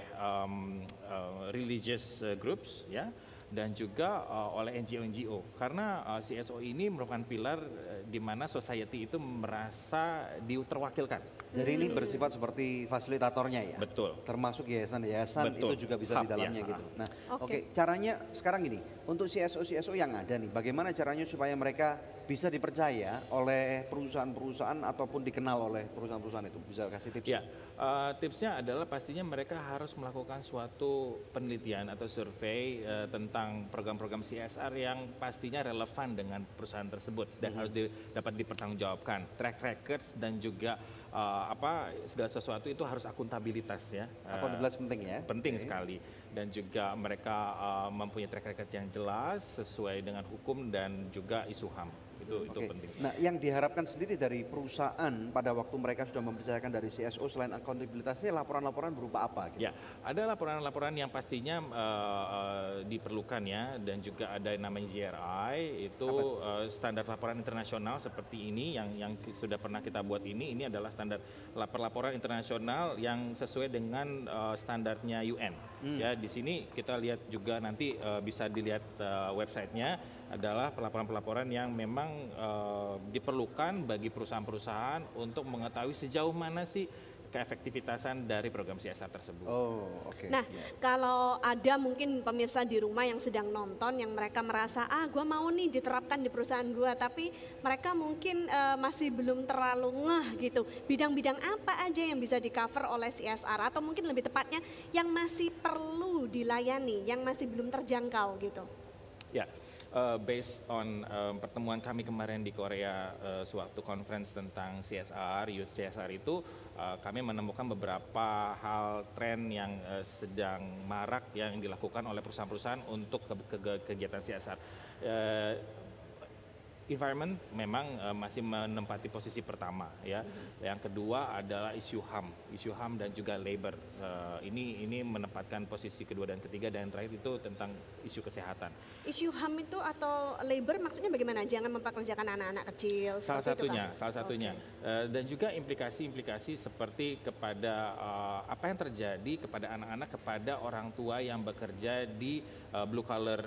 religious groups ya, dan juga oleh NGO-NGO, karena CSO ini merupakan pilar di mana society itu merasa terwakilkan. Jadi ini bersifat seperti fasilitatornya ya? Betul. Termasuk yayasan-yayasan itu juga bisa di dalamnya gitu. Nah, oke, caranya sekarang gini, untuk CSO yang ada nih, bagaimana caranya supaya mereka bisa dipercaya oleh perusahaan-perusahaan ataupun dikenal oleh perusahaan-perusahaan itu? Bisa kasih tips? Ya, tipsnya adalah pastinya mereka harus melakukan suatu penelitian atau survei tentang program-program CSR yang pastinya relevan dengan perusahaan tersebut dan harus dapat dipertanggungjawabkan. Track records dan juga segala sesuatu itu harus akuntabilitas ya. Akuntabilitas penting ya? Penting sekali. Dan juga mereka mempunyai track record yang jelas sesuai dengan hukum dan juga isu HAM. Itu penting. Nah, yang diharapkan sendiri dari perusahaan pada waktu mereka sudah mempercayakan dari CSO selain akuntabilitasnya, laporan-laporan berupa apa? Gitu? Ya, ada laporan-laporan yang pastinya diperlukan ya, dan juga ada yang namanya GRI, itu standar laporan internasional seperti ini yang sudah pernah kita buat ini adalah standar laporan internasional yang sesuai dengan standarnya UN. Ya, di sini kita lihat juga nanti bisa dilihat websitenya, adalah pelaporan-pelaporan yang memang diperlukan bagi perusahaan-perusahaan untuk mengetahui sejauh mana sih keefektivitasan dari program CSR tersebut. Nah, kalau ada mungkin pemirsa di rumah yang sedang nonton, yang mereka merasa, gue mau nih diterapkan di perusahaan gue, tapi mereka mungkin masih belum terlalu ngeh gitu. Bidang-bidang apa aja yang bisa di-cover oleh CSR, atau mungkin lebih tepatnya yang masih perlu dilayani, yang masih belum terjangkau gitu? Ya. Based on pertemuan kami kemarin di Korea suatu conference tentang CSR, Youth CSR itu, kami menemukan beberapa hal tren yang sedang marak yang dilakukan oleh perusahaan-perusahaan untuk kegiatan CSR. Environment memang masih menempati posisi pertama ya. Yang kedua adalah isu HAM dan juga labor. Ini menempatkan posisi kedua dan ketiga, dan yang terakhir itu tentang isu kesehatan. Isu HAM itu atau labor maksudnya bagaimana? Jangan mempekerjakan anak-anak kecil. Salah satunya. Dan juga implikasi-implikasi seperti kepada apa yang terjadi kepada anak-anak, kepada orang tua yang bekerja di blue collar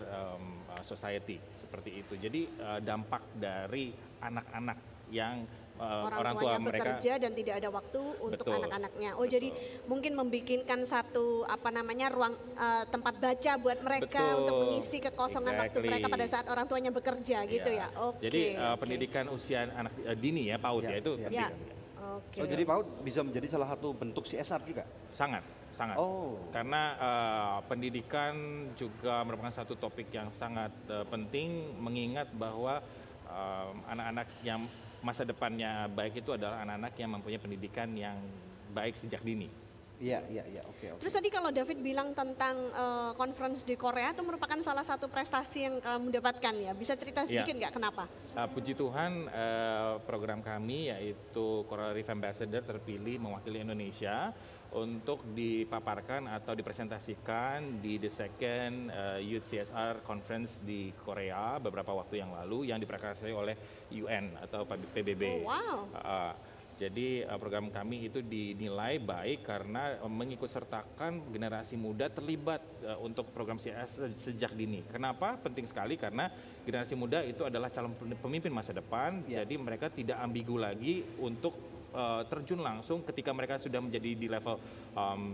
society seperti itu. Jadi dampak dari anak-anak yang orang tua mereka bekerja dan tidak ada waktu untuk anak-anaknya. Jadi mungkin membikinkan satu ruang tempat baca buat mereka untuk mengisi kekosongan waktu mereka pada saat orang tuanya bekerja gitu ya. Jadi pendidikan usia anak dini ya, PAUD ya, itu penting. Jadi PAUD bisa menjadi salah satu bentuk CSR juga? Sangat. Karena pendidikan juga merupakan satu topik yang sangat penting, mengingat bahwa anak-anak yang masa depannya baik itu adalah anak-anak yang mempunyai pendidikan yang baik sejak dini. Iya, oke. Terus tadi kalau David bilang tentang conference di Korea itu merupakan salah satu prestasi yang kamu dapatkan ya. Bisa cerita sedikit nggak kenapa? Puji Tuhan program kami yaitu Coral Reef Ambassador terpilih mewakili Indonesia untuk dipaparkan atau dipresentasikan di the second Youth CSR Conference di Korea beberapa waktu yang lalu yang diprakarsai oleh UN atau PBB. Jadi program kami itu dinilai baik karena mengikutsertakan generasi muda terlibat untuk program CSR sejak dini. Kenapa? Penting sekali karena generasi muda itu adalah calon pemimpin masa depan, jadi mereka tidak ambigu lagi untuk terjun langsung ketika mereka sudah menjadi di level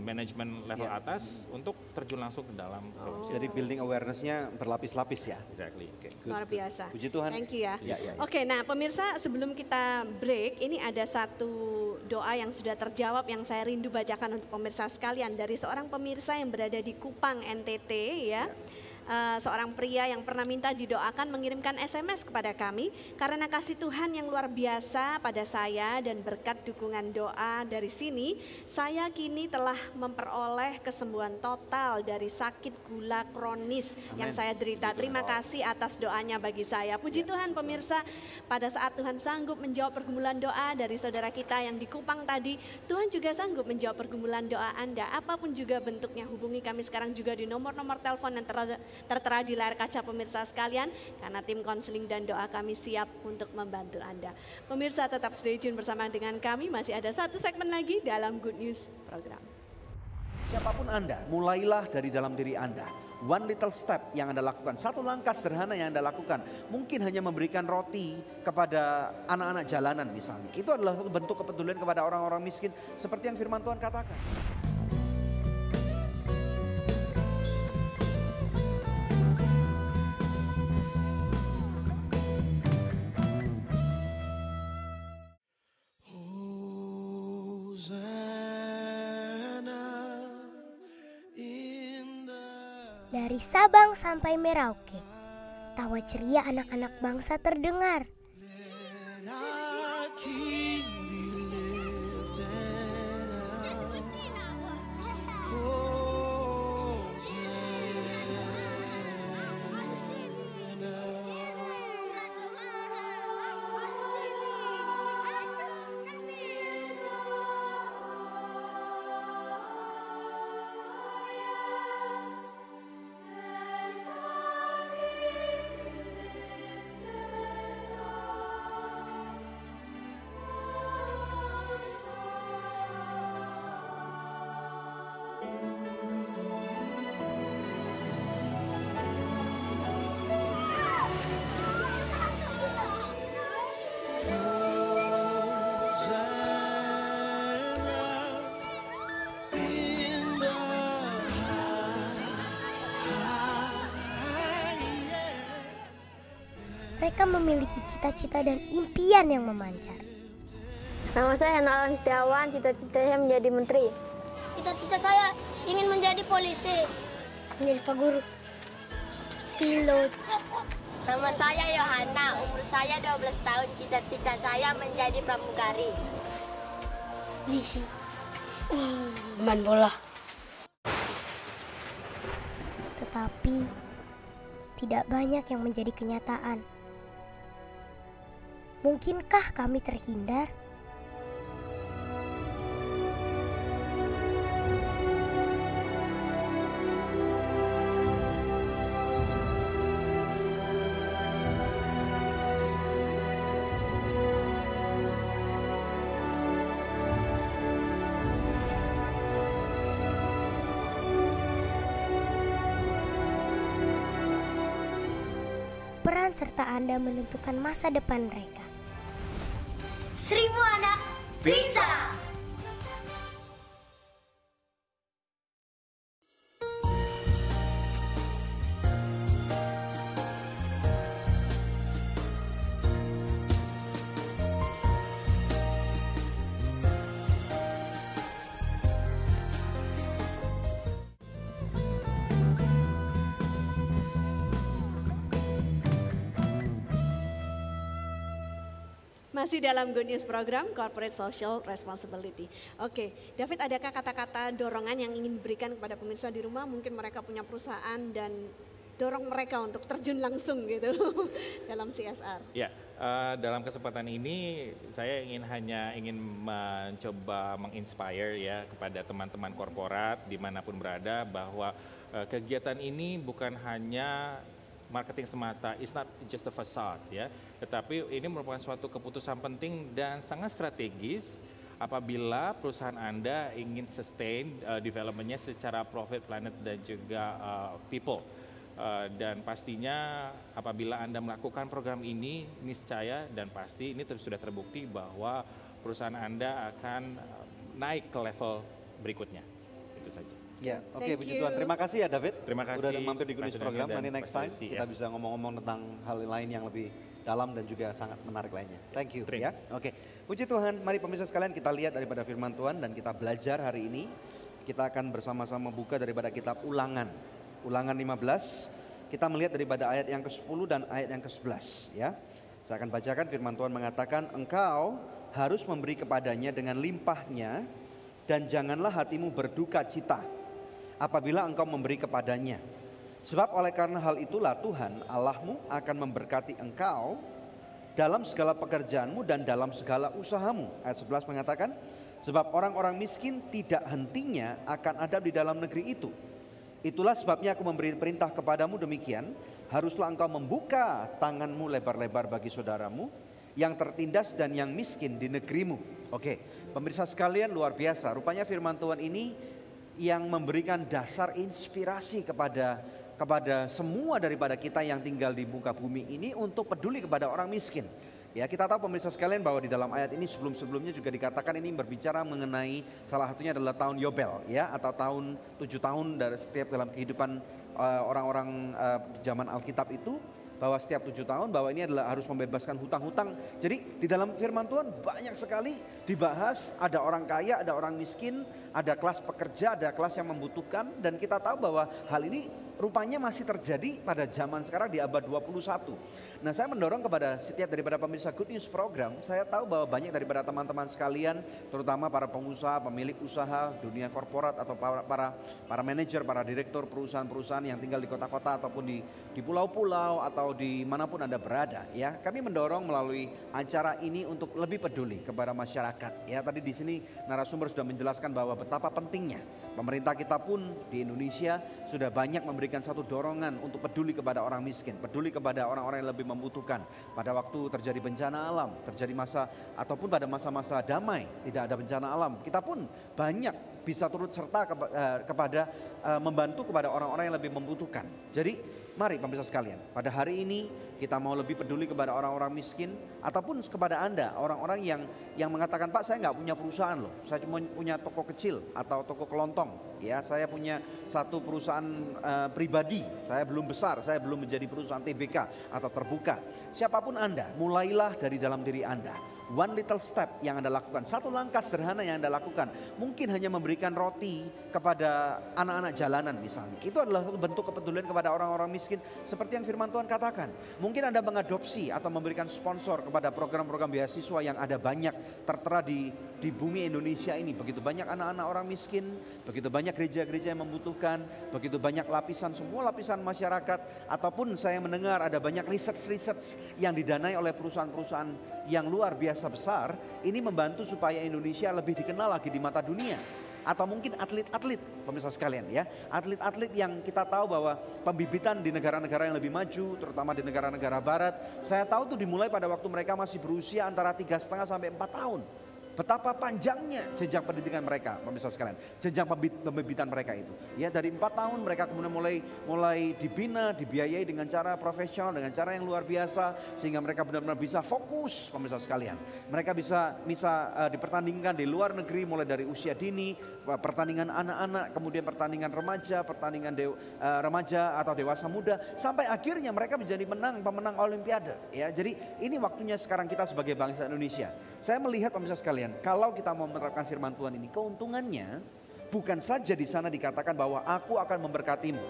manajemen level atas untuk terjun langsung ke dalam program. Jadi building awareness-nya berlapis-lapis ya. Exactly. Luar biasa. Puji Tuhan. Thank you ya. Oke, nah pemirsa sebelum kita break, ini ada satu doa yang sudah terjawab yang saya rindu bacakan untuk pemirsa sekalian dari seorang pemirsa yang berada di Kupang, NTT ya. seorang pria yang pernah minta didoakan mengirimkan SMS kepada kami karena kasih Tuhan yang luar biasa pada saya dan berkat dukungan doa dari sini saya kini telah memperoleh kesembuhan total dari sakit gula kronis yang saya derita. Terima kasih atas doanya bagi saya. Puji Tuhan pemirsa, pada saat Tuhan sanggup menjawab pergumulan doa dari saudara kita yang di Kupang tadi, Tuhan juga sanggup menjawab pergumulan doa Anda apapun juga bentuknya. Hubungi kami sekarang juga di nomor-nomor telepon yang tertera di layar kaca pemirsa sekalian, karena tim konseling dan doa kami siap untuk membantu Anda. Pemirsa tetap stay tune bersama dengan kami, masih ada satu segmen lagi dalam Good News program. Siapapun Anda, mulailah dari dalam diri Anda. One little step yang Anda lakukan, satu langkah sederhana yang Anda lakukan. Mungkin hanya memberikan roti kepada anak-anak jalanan misalnya. Itu adalah satu bentuk kepedulian kepada orang-orang miskin seperti yang firman Tuhan katakan. Dari Sabang sampai Merauke, tawa ceria anak-anak bangsa terdengar. Mereka memiliki cita-cita dan impian yang memancar. Nama saya Nalan Setiawan, cita-cita saya menjadi menteri. Cita-cita saya ingin menjadi polisi, menjadi pak guru, pilot. Nama saya Yohana, umur saya 12 tahun, cita-cita saya menjadi pramugari. Lisi, main bola. Tetapi tidak banyak yang menjadi kenyataan. Mungkinkah kami terhindar? Peran serta Anda menentukan masa depan mereka. 1000 anak bisa. Masih dalam Good News program Corporate Social Responsibility. Oke, David, adakah kata-kata dorongan yang ingin diberikan kepada pemirsa di rumah? Mungkin mereka punya perusahaan dan dorong mereka untuk terjun langsung gitu dalam CSR. Ya, dalam kesempatan ini saya ingin mencoba menginspire ya kepada teman-teman korporat dimanapun berada bahwa kegiatan ini bukan hanya marketing semata, it's not just a facade ya, tetapi ini merupakan suatu keputusan penting dan sangat strategis apabila perusahaan Anda ingin sustain development-nya secara profit, planet dan juga people. Dan pastinya apabila Anda melakukan program ini niscaya dan pasti ini sudah terbukti bahwa perusahaan Anda akan naik ke level berikutnya. Itu saja. Ya, oke, puji Tuhan. Terima kasih ya David. Terima kasih. Udah mampir di Good News program. Nanti next time ya. kita bisa ngomong-ngomong tentang hal lain yang lebih dalam dan juga sangat menarik lainnya. Thank you ya. Oke. Puji Tuhan. Mari pemirsa sekalian kita lihat daripada firman Tuhan dan kita belajar hari ini. Kita akan bersama-sama buka daripada kitab Ulangan. Ulangan 15 kita melihat daripada ayat yang ke-10 dan ayat yang ke-11 ya. Saya akan bacakan firman Tuhan mengatakan, engkau harus memberi kepadanya dengan limpahnya dan janganlah hatimu berduka cita apabila engkau memberi kepadanya. Sebab oleh karena hal itulah Tuhan Allahmu akan memberkati engkau dalam segala pekerjaanmu dan dalam segala usahamu. Ayat 11 mengatakan, sebab orang-orang miskin tidak hentinya akan ada di dalam negeri itu. Itulah sebabnya aku memberi perintah kepadamu demikian, haruslah engkau membuka tanganmu lebar-lebar bagi saudaramu yang tertindas dan yang miskin di negerimu. Oke, pemirsa sekalian, luar biasa. Rupanya firman Tuhan ini yang memberikan dasar inspirasi kepada semua daripada kita yang tinggal di muka bumi ini untuk peduli kepada orang miskin. Ya, kita tahu pemirsa sekalian bahwa di dalam ayat ini sebelum-sebelumnya juga dikatakan ini berbicara mengenai salah satunya adalah tahun Yobel ya, atau tahun 7 tahun dari setiap dalam kehidupan orang-orang zaman Alkitab itu, bahwa setiap 7 tahun bahwa ini adalah harus membebaskan hutang-hutang. Jadi di dalam firman Tuhan banyak sekali dibahas, ada orang kaya, ada orang miskin, ada kelas pekerja, ada kelas yang membutuhkan, dan kita tahu bahwa hal ini rupanya masih terjadi pada zaman sekarang di abad 21. Nah, saya mendorong kepada setiap daripada pemirsa Good News Program, saya tahu bahwa banyak daripada teman-teman sekalian, terutama para pengusaha, pemilik usaha, dunia korporat atau para manajer, para direktur perusahaan-perusahaan yang tinggal di kota-kota ataupun di pulau-pulau atau di manapun Anda berada, ya. Kami mendorong melalui acara ini untuk lebih peduli kepada masyarakat. Ya, tadi di sini narasumber sudah menjelaskan bahwa betapa pentingnya pemerintah kita pun di Indonesia sudah banyak memberikan satu dorongan untuk peduli kepada orang miskin, peduli kepada orang-orang yang lebih membutuhkan. Pada waktu terjadi bencana alam, terjadi masa ataupun pada masa-masa damai, tidak ada bencana alam, kita pun banyak bisa turut serta kepada membantu kepada orang-orang yang lebih membutuhkan. Jadi mari pemirsa sekalian, pada hari ini kita mau lebih peduli kepada orang-orang miskin, ataupun kepada Anda, orang-orang yang mengatakan, Pak, saya nggak punya perusahaan loh, saya cuma punya toko kecil atau toko kelontong, ya, saya punya satu perusahaan pribadi, saya belum besar, saya belum menjadi perusahaan TBK atau terbuka. Siapapun Anda, mulailah dari dalam diri Anda. One little step yang Anda lakukan, satu langkah sederhana yang Anda lakukan, mungkin hanya memberikan roti kepada anak-anak jalanan misalnya. Itu adalah satu bentuk kepedulian kepada orang-orang miskin seperti yang firman Tuhan katakan. Mungkin Anda mengadopsi atau memberikan sponsor kepada program-program beasiswa yang ada banyak tertera di bumi Indonesia ini. Begitu banyak anak-anak orang miskin, begitu banyak gereja-gereja yang membutuhkan, begitu banyak lapisan, semua lapisan masyarakat. Ataupun saya mendengar ada banyak research yang didanai oleh perusahaan-perusahaan yang luar biasa besar, ini membantu supaya Indonesia lebih dikenal lagi di mata dunia. Atau mungkin atlet-atlet, pemirsa sekalian ya, atlet-atlet yang kita tahu bahwa pembibitan di negara-negara yang lebih maju, terutama di negara-negara barat, saya tahu tuh dimulai pada waktu mereka masih berusia antara 3,5 sampai 4 tahun. Betapa panjangnya jenjang pendidikan mereka, pemirsa sekalian, jenjang pembibitan mereka itu. Ya, dari 4 tahun mereka kemudian mulai dibina, dibiayai dengan cara profesional, dengan cara yang luar biasa, sehingga mereka benar-benar bisa fokus, pemirsa sekalian. Mereka bisa dipertandingkan di luar negeri mulai dari usia dini, pertandingan anak-anak, kemudian pertandingan remaja, pertandingan remaja atau dewasa muda, sampai akhirnya mereka menjadi pemenang Olimpiade. Ya, jadi ini waktunya sekarang kita sebagai bangsa Indonesia. Saya melihat pemirsa sekalian, kalau kita mau menerapkan firman Tuhan ini, keuntungannya bukan saja di sana dikatakan bahwa aku akan memberkatimu,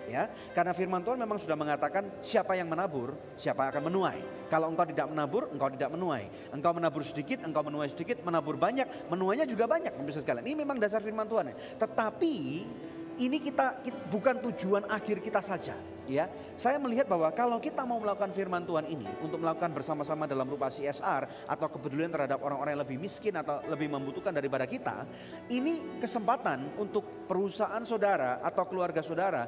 ya, karena firman Tuhan memang sudah mengatakan siapa yang menabur, siapa akan menuai. Kalau engkau tidak menabur, engkau tidak menuai. Engkau menabur sedikit, engkau menuai sedikit, menabur banyak, menuainya juga banyak, pemirsa sekalian. Ini memang dasar firman Tuhan. Tetapi ini kita bukan tujuan akhir kita saja. Ya, saya melihat bahwa kalau kita mau melakukan firman Tuhan ini untuk melakukan bersama-sama dalam rupa CSR atau kepedulian terhadap orang-orang yang lebih miskin atau lebih membutuhkan daripada kita, ini kesempatan untuk perusahaan saudara atau keluarga saudara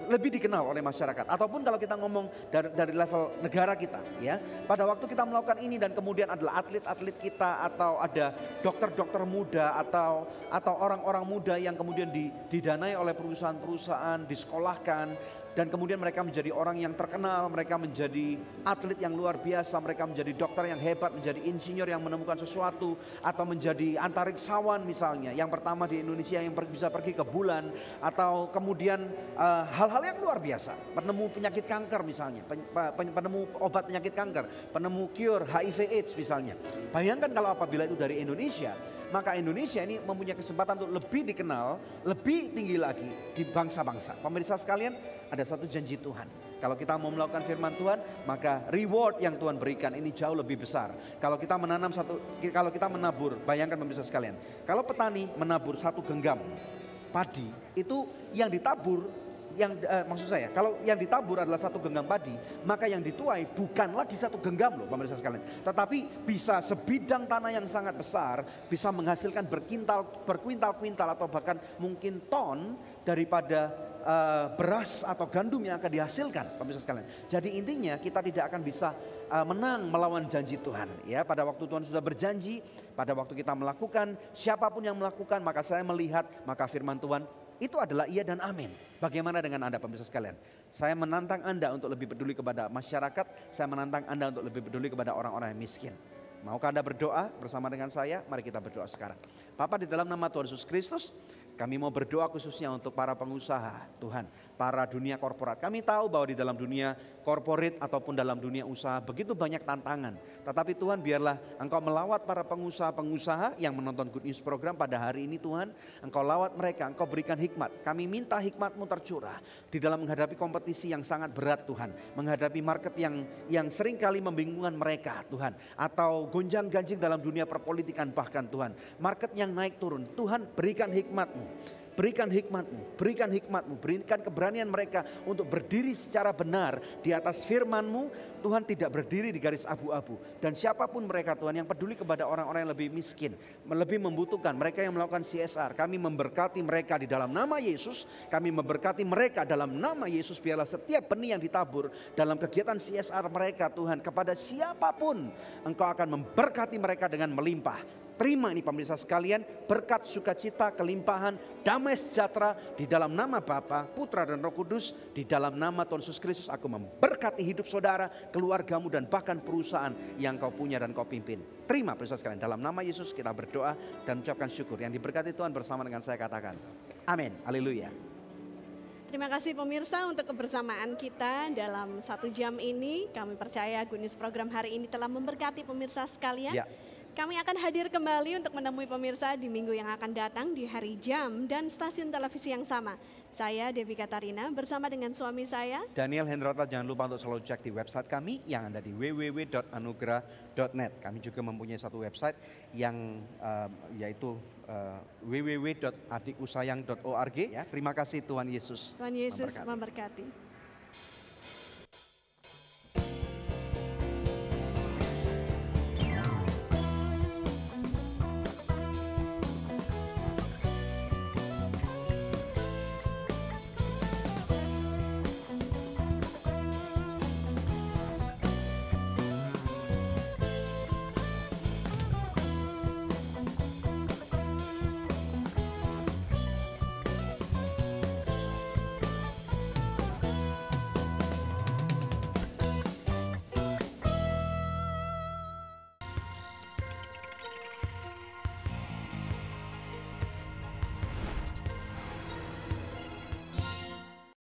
lebih dikenal oleh masyarakat. Ataupun kalau kita ngomong dari level negara kita, ya, pada waktu kita melakukan ini dan kemudian adalah atlet-atlet kita atau ada dokter-dokter muda atau orang-orang muda yang kemudian didanai oleh perusahaan-perusahaan, disekolahkan, dan kemudian mereka menjadi orang yang terkenal, mereka menjadi atlet yang luar biasa, mereka menjadi dokter yang hebat, menjadi insinyur yang menemukan sesuatu, atau menjadi antariksawan misalnya, yang pertama di Indonesia yang bisa pergi ke bulan, atau kemudian hal-hal yang luar biasa, penemu penyakit kanker misalnya, penemu obat penyakit kanker, penemu cure HIV/AIDS misalnya. Bayangkan kalau apabila itu dari Indonesia, maka Indonesia ini mempunyai kesempatan untuk lebih dikenal, lebih tinggi lagi di bangsa-bangsa. Pemirsa sekalian, ada ada satu janji Tuhan. Kalau kita mau melakukan firman Tuhan, maka reward yang Tuhan berikan ini jauh lebih besar. Kalau kita kalau kita menabur, bayangkan pemirsa sekalian, kalau petani menabur satu genggam padi, itu yang ditabur, maksud saya, kalau yang ditabur adalah satu genggam padi, maka yang dituai bukan lagi satu genggam loh pemirsa sekalian, tetapi bisa sebidang tanah yang sangat besar, bisa menghasilkan berkuintal-kuintal atau bahkan mungkin ton daripada beras atau gandum yang akan dihasilkan pemirsa sekalian. Jadi intinya kita tidak akan bisa menang melawan janji Tuhan. Ya, pada waktu Tuhan sudah berjanji, pada waktu kita melakukan, siapapun yang melakukan, maka saya melihat, maka firman Tuhan itu adalah iya dan amin. Bagaimana dengan Anda pemirsa sekalian? Saya menantang Anda untuk lebih peduli kepada masyarakat, saya menantang Anda untuk lebih peduli kepada orang-orang yang miskin. Maukah Anda berdoa bersama dengan saya? Mari kita berdoa sekarang. Bapa, di dalam nama Tuhan Yesus Kristus, kami mau berdoa khususnya untuk para pengusaha, Tuhan, para dunia korporat. Kami tahu bahwa di dalam dunia korporat ataupun dalam dunia usaha begitu banyak tantangan. Tetapi Tuhan, biarlah Engkau melawat para pengusaha-pengusaha yang menonton Good News Program pada hari ini Tuhan. Engkau lawat mereka, Engkau berikan hikmat. Kami minta hikmat-Mu tercurah di dalam menghadapi kompetisi yang sangat berat Tuhan. Menghadapi market yang seringkali membingungkan mereka Tuhan. Atau gonjang-ganjing dalam dunia perpolitikan bahkan Tuhan. Market yang naik turun, Tuhan berikan hikmat-Mu. Berikan hikmat-Mu, berikan hikmat-Mu, berikan keberanian mereka untuk berdiri secara benar di atas firman-Mu. Tuhan, tidak berdiri di garis abu-abu. Dan siapapun mereka Tuhan yang peduli kepada orang-orang yang lebih miskin, lebih membutuhkan, mereka yang melakukan CSR, kami memberkati mereka di dalam nama Yesus. Kami memberkati mereka dalam nama Yesus. Biarlah setiap benih yang ditabur dalam kegiatan CSR mereka Tuhan, kepada siapapun Engkau akan memberkati mereka dengan melimpah. Terima ini pemirsa sekalian, berkat, sukacita, kelimpahan, damai sejahtera di dalam nama Bapa, Putra dan Roh Kudus. Di dalam nama Tuhan Yesus Kristus aku memberkati hidup saudara, keluargamu dan bahkan perusahaan yang kau punya dan kau pimpin. Terima pemirsa sekalian, dalam nama Yesus kita berdoa dan ucapkan syukur. Yang diberkati Tuhan bersama dengan saya katakan amin, haleluya. Terima kasih pemirsa untuk kebersamaan kita dalam 1 jam ini. Kami percaya Good News Program hari ini telah memberkati pemirsa sekalian. Ya. Kami akan hadir kembali untuk menemui pemirsa di minggu yang akan datang di hari, jam, dan stasiun televisi yang sama. Saya Devi Katarina bersama dengan suami saya Daniel Hendrata. Jangan lupa untuk selalu cek di website kami yang ada di www.anugerah.net. Kami juga mempunyai satu website yang yaitu www.adikusayang.org. Ya, terima kasih, Tuhan Yesus memberkati.